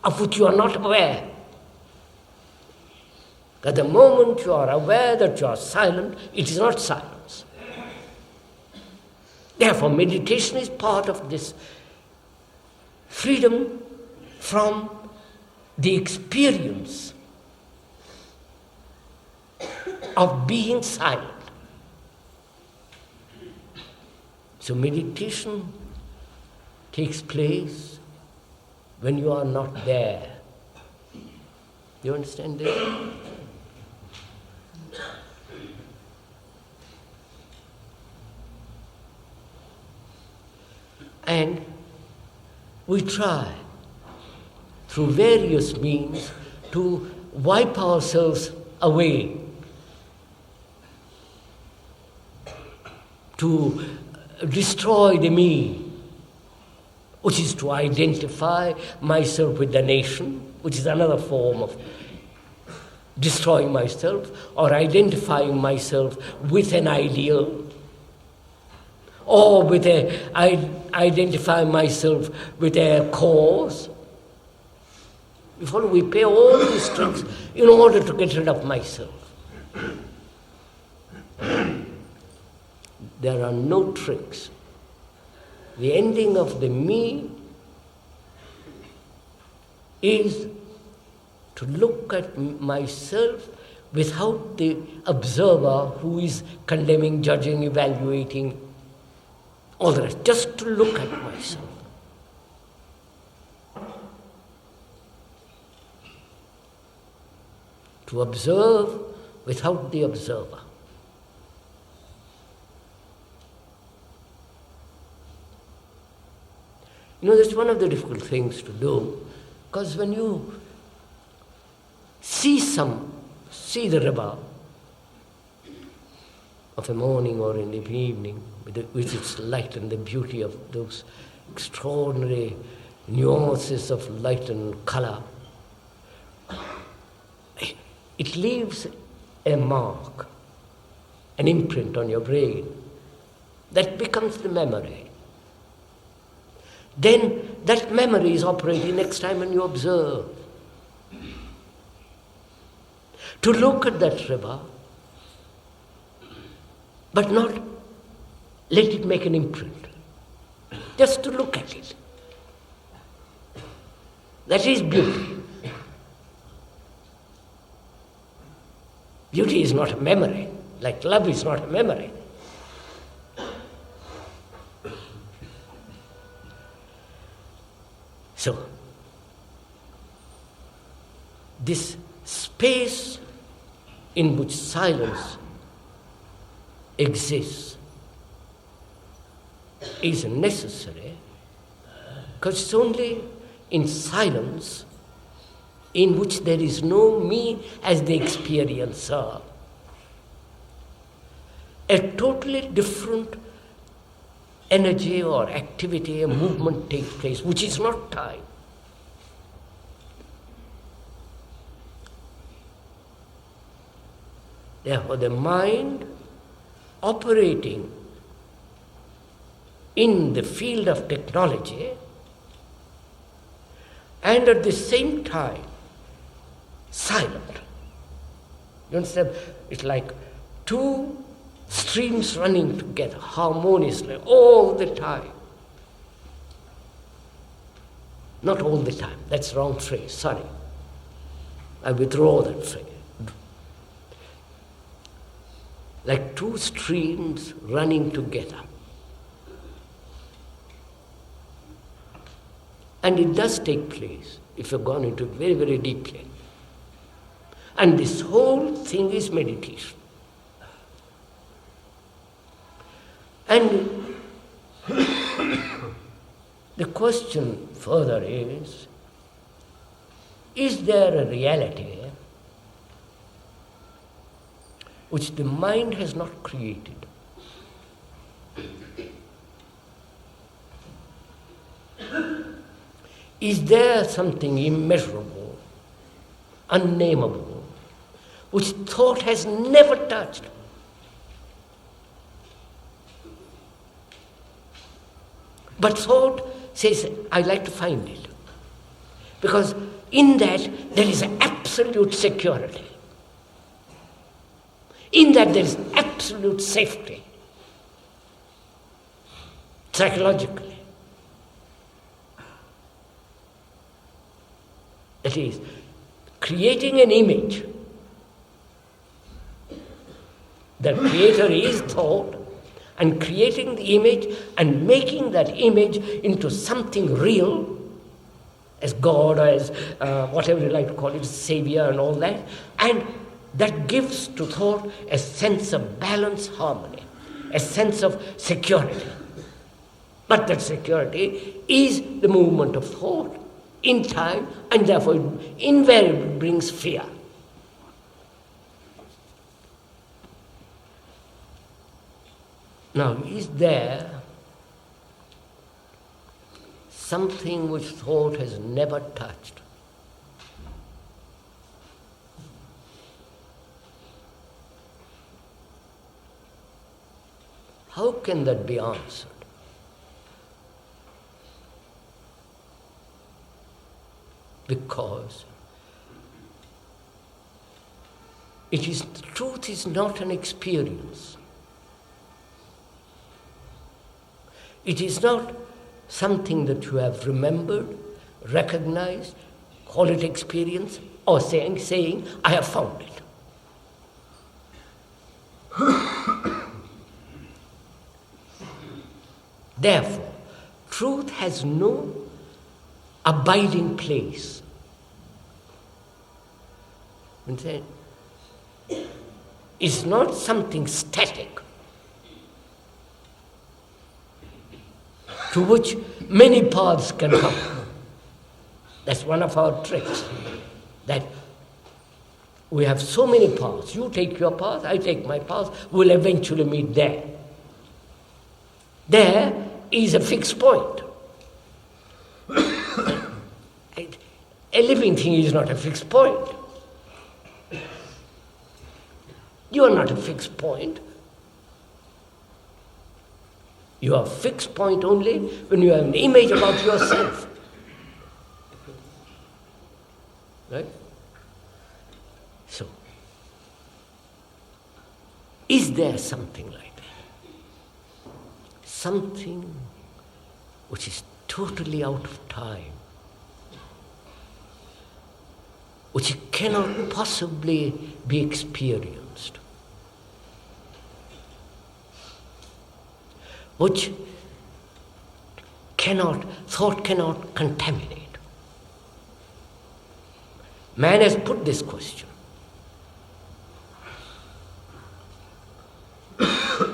of which you are not aware. At the moment you are aware that you are silent, it is not silence. Therefore, meditation is part of this freedom from the experience of being silent. So meditation takes place when you are not there. You understand this? And we try through various means to wipe ourselves away, to destroy the me, which is to identify myself with the nation, which is another form of destroying myself, or identifying myself with an ideal, or identify myself with a cause. You follow? We pay all these tricks in order to get rid of myself. There are no tricks. The ending of the me is to look at myself without the observer who is condemning, judging, evaluating, all the rest, just to look at myself. To observe without the observer. That's one of the difficult things to do, because when you see the river of a morning or in the evening, with its light and the beauty of those extraordinary nuances of light and color, it leaves a mark, an imprint on your brain. That becomes the memory. Then that memory is operating next time when you observe. To look at that river, but not let it make an imprint. Just to look at it. That is beauty. Beauty is not a memory, like love is not a memory. So, this space in which silence exists is necessary, because it's only in silence in which there is no me as the experiencer. a totally different energy or activity, a movement takes place, which is not time. Therefore, the mind operating in the field of technology and at the same time silent. You understand? It's like two streams running together harmoniously all the time. Not all the time, that's the wrong phrase, sorry. I withdraw that phrase. Like two streams running together. And it does take place, if you've gone into it very, very deeply. And this whole thing is meditation. And the question further is there a reality which the mind has not created? Is there something immeasurable, unnameable, which thought has never touched? But thought says, I like to find it. Because in that there is absolute security. In that there is absolute safety. Psychologically. That is, creating an image. The creator is thought, and creating the image and making that image into something real, as God or as whatever you like to call it, Savior and all that, and that gives to thought a sense of balance, harmony, a sense of security. But that security is the movement of thought in time, and therefore it invariably brings fear. Now, is there something which thought has never touched? How can that be answered? Because truth is not an experience. It is not something that you have remembered, recognized, call it experience, or saying, I have found it. Therefore, truth has no abiding place. It's not something static to which many paths can come. That's one of our tricks, that we have so many paths. You take your path, I take my path, we'll eventually meet there. There is a fixed point. A living thing is not a fixed point. You are not a fixed point. You are a fixed point only when you have an image about yourself. Right? So, is there something like that? Something which is totally out of time, which cannot possibly be experienced, which thought cannot contaminate. Man has put this question.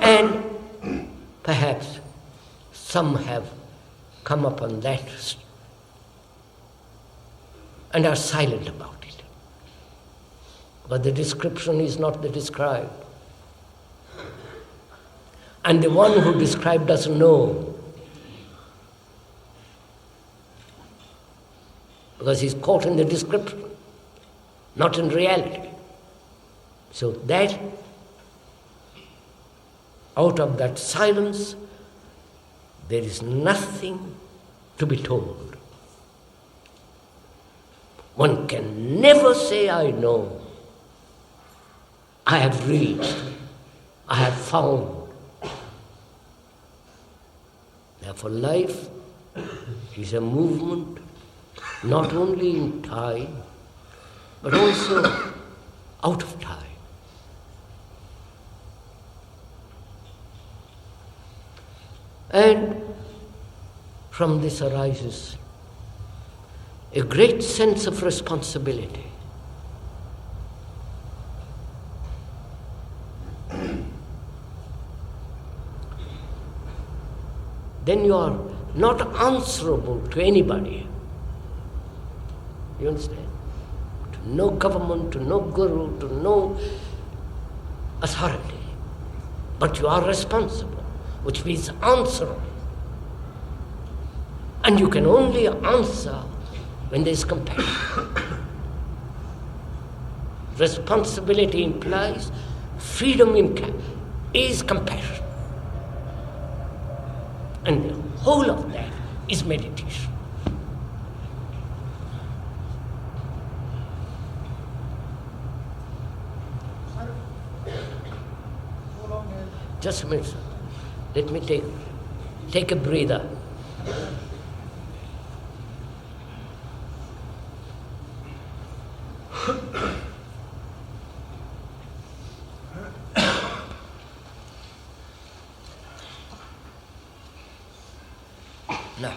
And perhaps some have come upon that and are silent about it. But the description is not the described. and the one who described doesn't know. Because he's caught in the description, not in reality. So that, out of that silence, there is nothing to be told. One can never say, I know, I have reached, I have found. Therefore, life is a movement not only in time, but also out of time. And from this arises a great sense of responsibility. Then you are not answerable to anybody. You understand? To no government, to no guru, to no authority. But you are responsible, which means answerable. And you can only answer when there is compassion. Responsibility implies freedom is compassion. And the whole of that is meditation. Just a minute, sir. Let me take a breather. Now,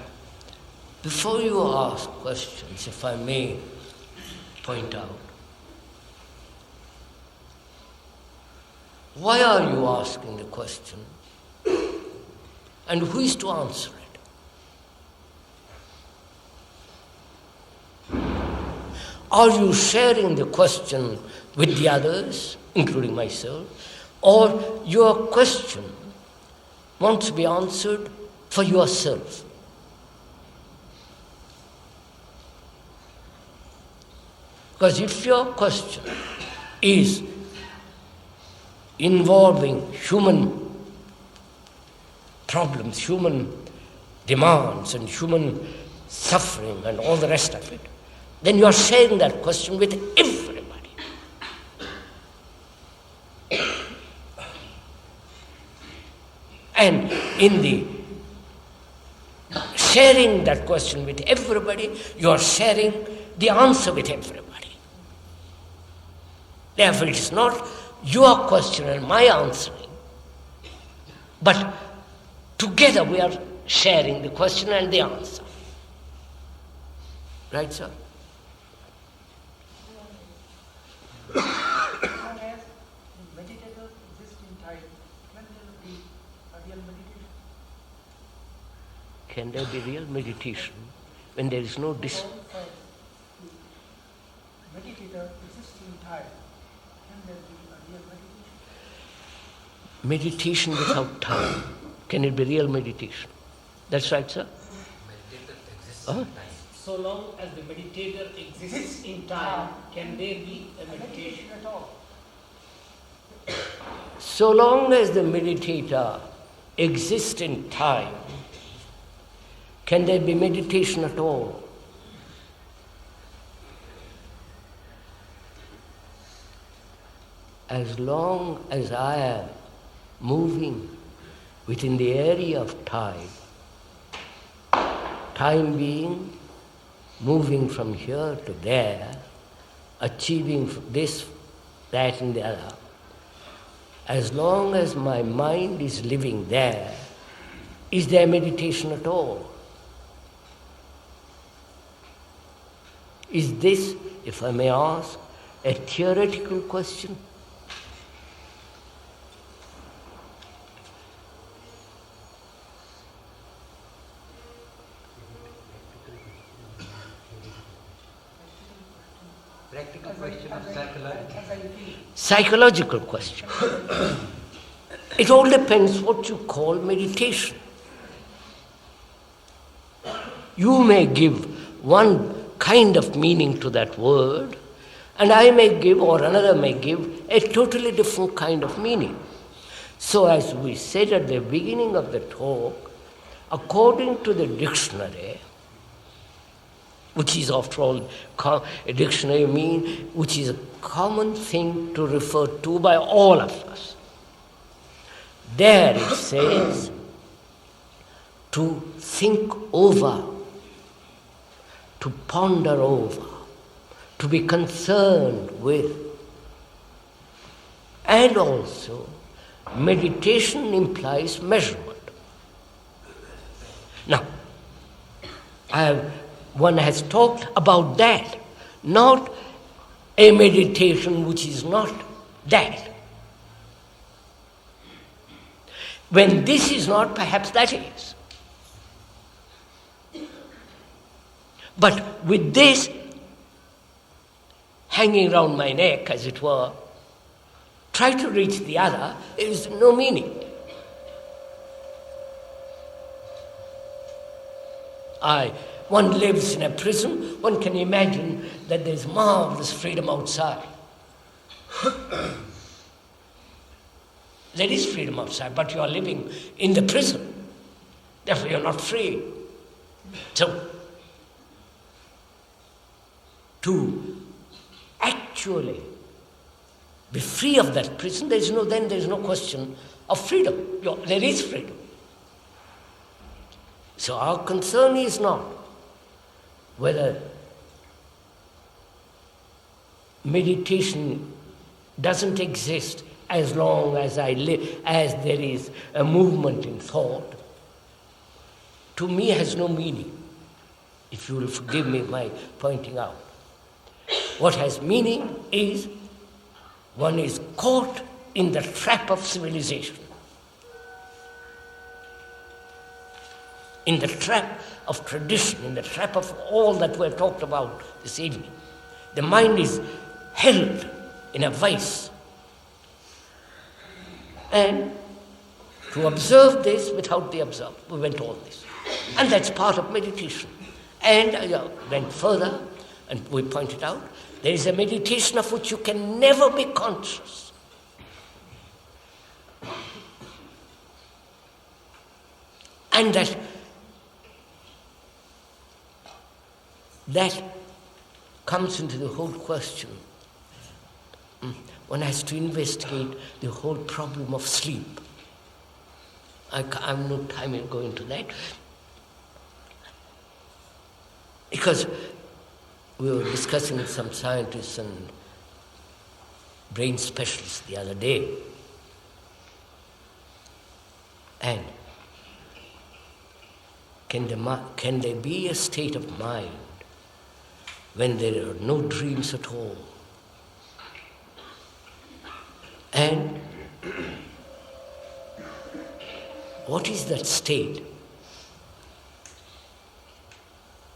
before you ask questions, if I may point out, why are you asking the question? And who is to answer it? Are you sharing the question with the others, including myself, or your question wants to be answered for yourself? Because if your question is involving human problems, human demands, and human suffering, and all the rest of it, then you are sharing that question with everybody. And in the sharing that question with everybody, you are sharing the answer with everybody. Therefore, it is not your question and my answering, but together we are sharing the question and the answer. Right, sir? As meditators exist in time, can there be a real meditation? Can there be real meditation when there is no Meditator exists in time. Can there be a real meditation? meditation without time? Can it be real meditation? That's right, sir? Meditator exists in time. So long as the meditator exists in time, can there be a meditation at all? So long as the meditator exists in time, can there be meditation at all? As long as I am moving within the area of time, time being moving from here to there, achieving this, that and the other, as long as my mind is living there, is there meditation at all? Is this, if I may ask, a theoretical question? Practical question of psychology. Psychological question. It all depends what you call meditation. You may give one kind of meaning to that word, and I may give, or another may give, a totally different kind of meaning. So as we said at the beginning of the talk, according to the dictionary, which is after all a dictionary which is a common thing to refer to by all of us, there it says to think over, to ponder over, to be concerned with. And also, meditation implies measurement. Now, one has talked about that, not a meditation which is not that. When this is not, perhaps that is. But with this hanging round my neck, as it were, try to reach the other, there is no meaning. One lives in a prison, one can imagine that there is marvelous freedom outside. There is freedom outside, but you are living in the prison. Therefore, you are not free. So, to actually be free of that prison, there is no question of freedom. There is freedom. So our concern is not whether meditation doesn't exist as long as I live, as there is a movement in thought. To me has no meaning, if you will forgive me my pointing out. What has meaning is one is caught in the trap of civilization, in the trap of tradition, in the trap of all that we have talked about this evening. The mind is held in a vice. And to observe this without the observer, we went on this. And that's part of meditation. And I went further, and we pointed out, there is a meditation of which you can never be conscious. And that comes into the whole question. One has to investigate the whole problem of sleep. I have no time to go into that. Because we were discussing with some scientists and brain specialists the other day. And can there be a state of mind when there are no dreams at all? And what is that state?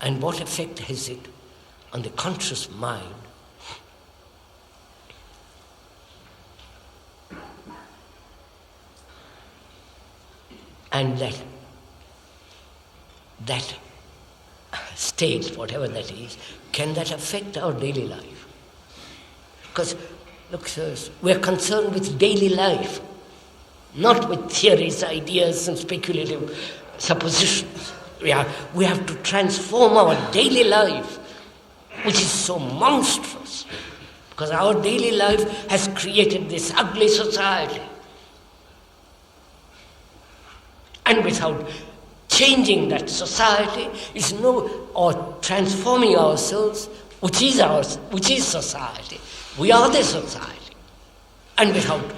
And what effect has it on the conscious mind? And that state, whatever that is, can that affect our daily life? Because, look, sirs, we're concerned with daily life, not with theories, ideas, and speculative suppositions. We have to transform our daily life, which is so monstrous, because our daily life has created this ugly society. And without changing that society or transforming ourselves, which is society. We are the society. And without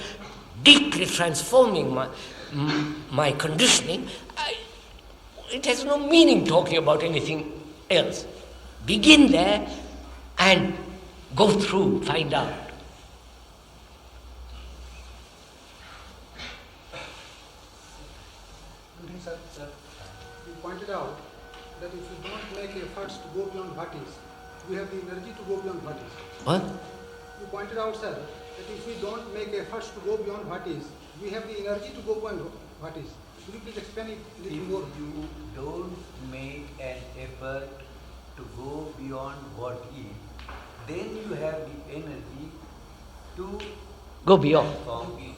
deeply transforming my conditioning, it has no meaning talking about anything else. Begin there and go through, find out. Sir, you pointed out that if you don't make efforts to go beyond what is, we have the energy to go beyond what is. What? You pointed out, sir, that if we don't make efforts to go beyond what is, we have the energy to go beyond what is. Could you please explain it a little If more? you don't make an effort to go beyond what is, then you have the energy to Go beyond. transform it.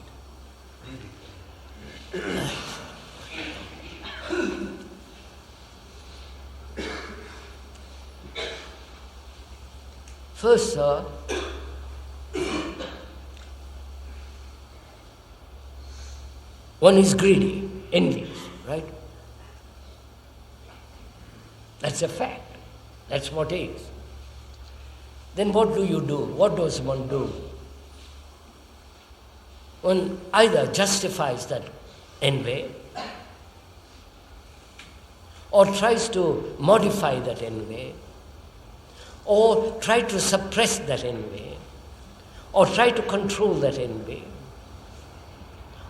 First, sir, one is greedy, envious, right? That's a fact. That's what is. Then what do you do? What does one do? One either justifies that envy or tries to modify that envy or try to suppress that envy or try to control that envy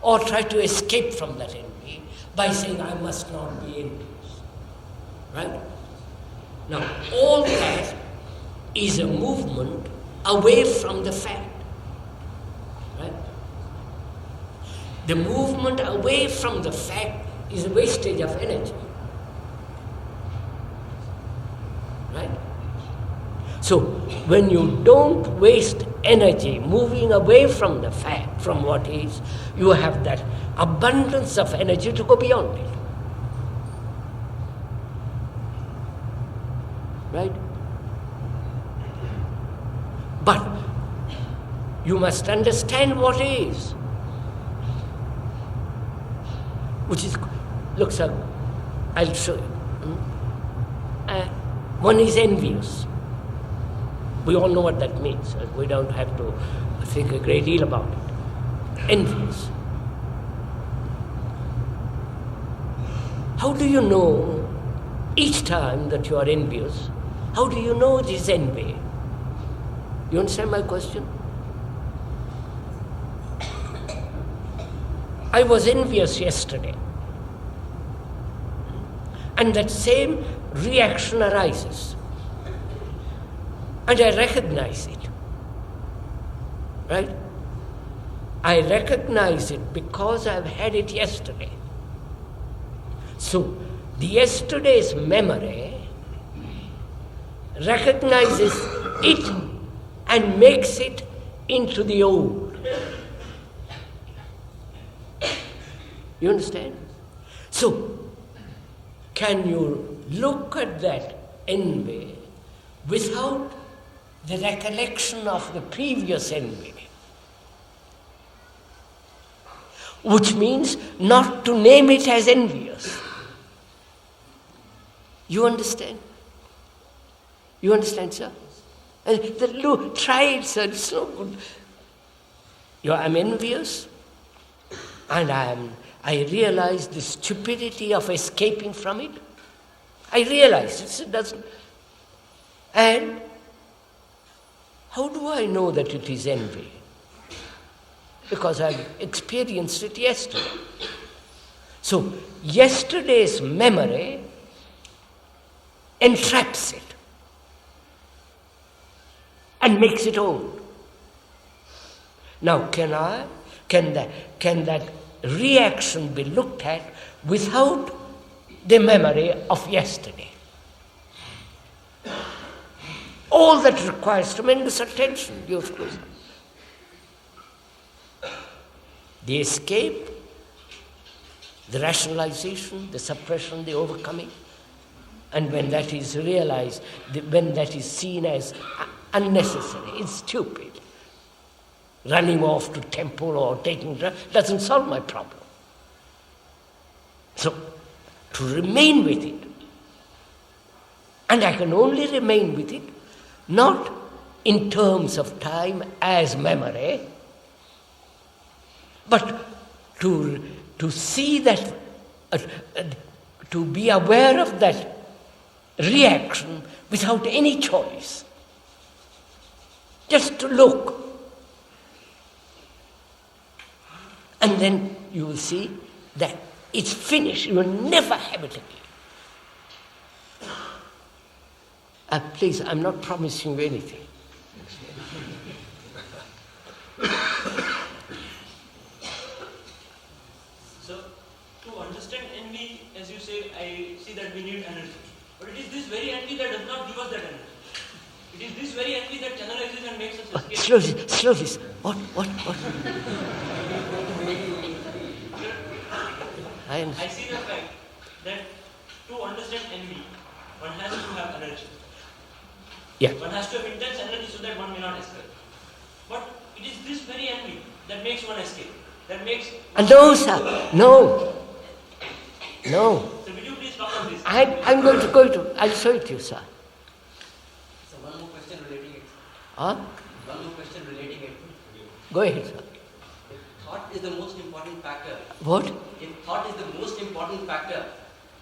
or try to escape from that envy by saying, I must not be envious. Right? Now, all that is a movement away from the fact. Right? The movement away from the fact is a wastage of energy. Right? So, when you don't waste energy moving away from the fact, from what is, you have that abundance of energy to go beyond it. Right? But you must understand what is. Which is, looks up, I'll show you. One is envious. We all know what that means. We don't have to think a great deal about it. Envious. How do you know each time that you are envious? How do you know it is envy? You understand my question? I was envious yesterday. And that same reaction arises. And I recognize it. Right? I recognize it because I've had it yesterday. So, the yesterday's memory recognizes it and makes it into the old. You understand? So, can you look at that envy without the recollection of the previous envy? Which means not to name it as envious. You understand? You understand, sir? Look, try it, sir. It's no good. I'm envious, and I realize the stupidity of escaping from it. I realize it doesn't. And how do I know that it is envy? Because I've experienced it yesterday. So, yesterday's memory entraps it and makes it old. Now, can that reaction be looked at without the memory of yesterday? All that requires tremendous attention, you of course. The escape, the rationalization, the suppression, the overcoming. And when that is realized, when that is seen as unnecessary, it's stupid, running off to temple or taking drugs doesn't solve my problem. So, to remain with it, and I can only remain with it not in terms of time as memory, but to see that, to be aware of that reaction without any choice. Just to look. And then you will see that it's finished. You will never have it again. Please, I'm not promising you anything. So, to understand envy, as you say, I see that we need energy. But it is this very envy that does not give us that energy. It is this very envy that channelizes and makes us escape. Slowly. What? I see the fact that to understand envy, one has to have energy. Yeah. One has to have intense energy so that one may not escape. But it is this very envy that makes one escape. That makes... No, sir. No. So will you please talk on this? I'm going to, I'll show it to you, sir. So one more question relating it. Huh? One more question relating it. Go ahead, sir. If thought is the most important factor. What? If thought is the most important factor.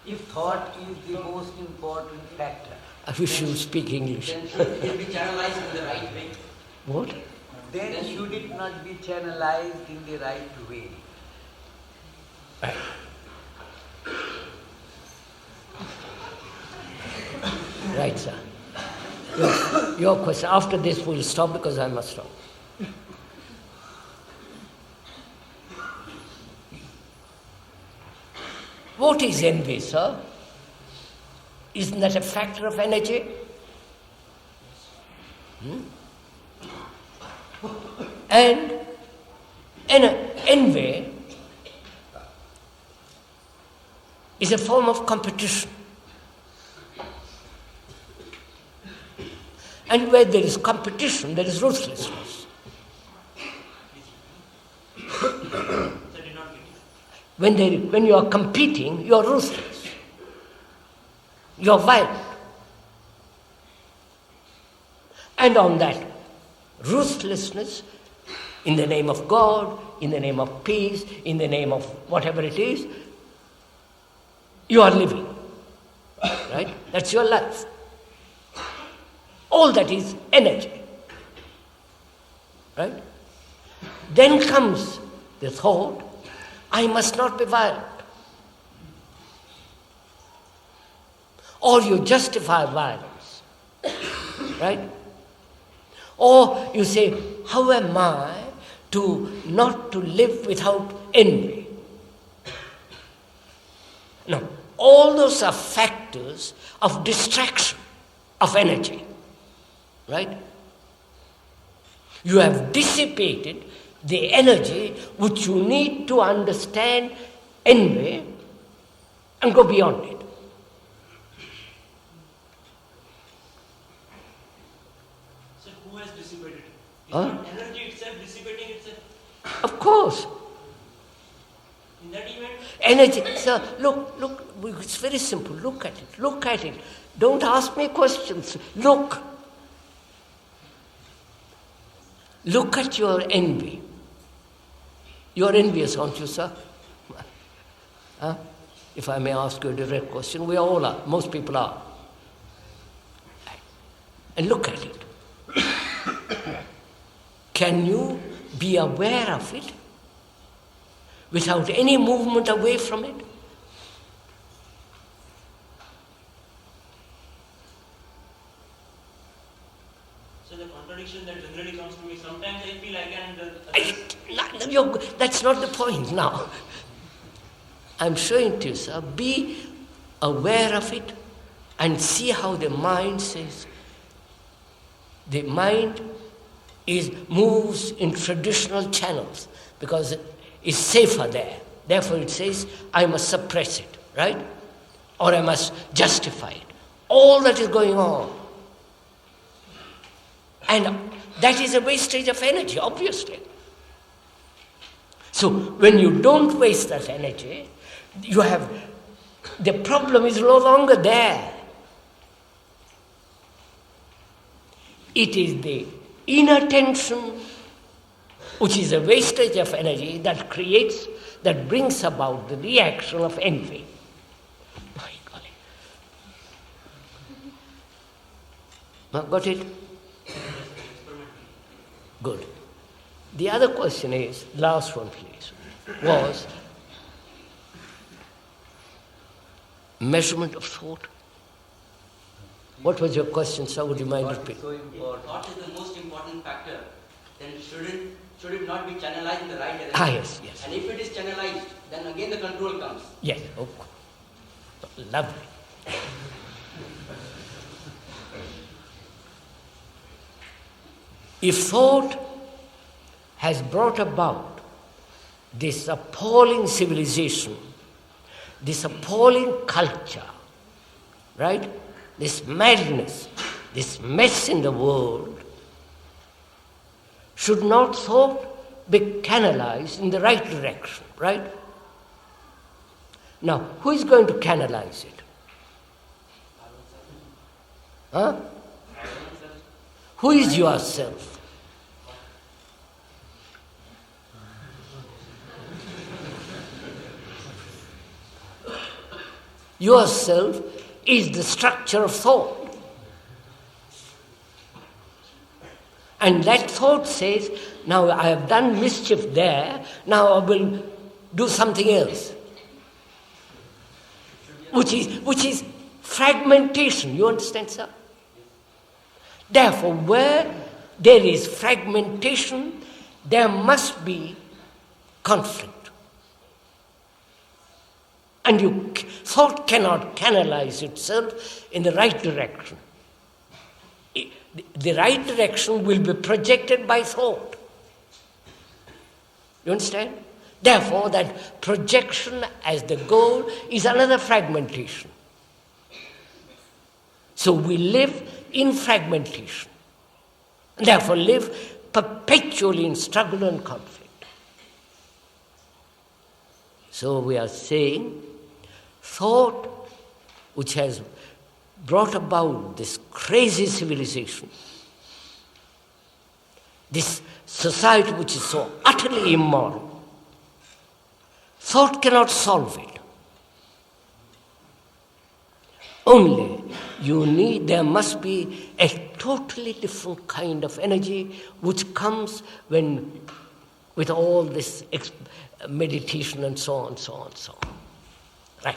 If thought is the most important factor, I wish you would speak English. Then should it be channelized in the right way? What? then should it not be channelized in the right way? Right, sir. Your question. After this, we'll stop because I must stop. What is envy, sir? Isn't that a factor of energy? And envy is a form of competition. And where there is competition, there is ruthlessness. When you are competing, you are ruthless. You are violent. And on that ruthlessness, in the name of God, in the name of peace, in the name of whatever it is, you are living. Right? That's your life. All that is energy. Right? Then comes the thought, I must not be violent. Or you justify violence. Right? Or you say, how am I not to live without envy? No. All those are factors of distraction of energy. Right? You have dissipated the energy which you need to understand envy and go beyond it. So who has dissipated it? Is not energy itself dissipating itself? Of course. In that event? Energy. Sir, look, it's very simple. Look at it. Don't ask me questions. Look at your envy. You're envious, aren't you, sir? Huh? If I may ask you a direct question, we all are. Most people are. And look at it. Can you be aware of it without any movement away from it? So the contradiction that generally comes to me, sometimes I feel I can... That's not the point now. I'm showing to you, sir, be aware of it and see how the mind says. The mind moves in traditional channels because it's safer there. Therefore it says, I must suppress it, right? Or I must justify it. All that is going on. And that is a wastage of energy, obviously. So when you don't waste that energy, the problem is no longer there. It is the inattention, which is a wastage of energy, that brings about the reaction of envy. My golly. Got it? Good. The other question is, last one please, was measurement of thought. What was your question, sir? Would you mind repeating? So important. Thought is the most important factor. Then should it not be channelized in the right direction? Ah, yes. And if it is channelized, then again the control comes. Yes, oh, lovely. If thought has brought about this appalling civilization, this appalling culture, right? This madness, this mess in the world, should not thought be canalized in the right direction, right? Now, who is going to canalize it? Huh? Who is yourself? Yourself is the structure of thought. And that thought says, now I have done mischief there, now I will do something else. Which is fragmentation, you understand, sir? Therefore, where there is fragmentation, there must be conflict. And thought cannot canalize itself in the right direction. The right direction will be projected by thought. You understand? Therefore, that projection as the goal is another fragmentation. So we live in fragmentation. And therefore live perpetually in struggle and conflict. So we are saying, thought which has brought about this crazy civilization, this society which is so utterly immoral, thought cannot solve it. Only there must be a totally different kind of energy which comes with all this meditation and so on, so on, so on. Right.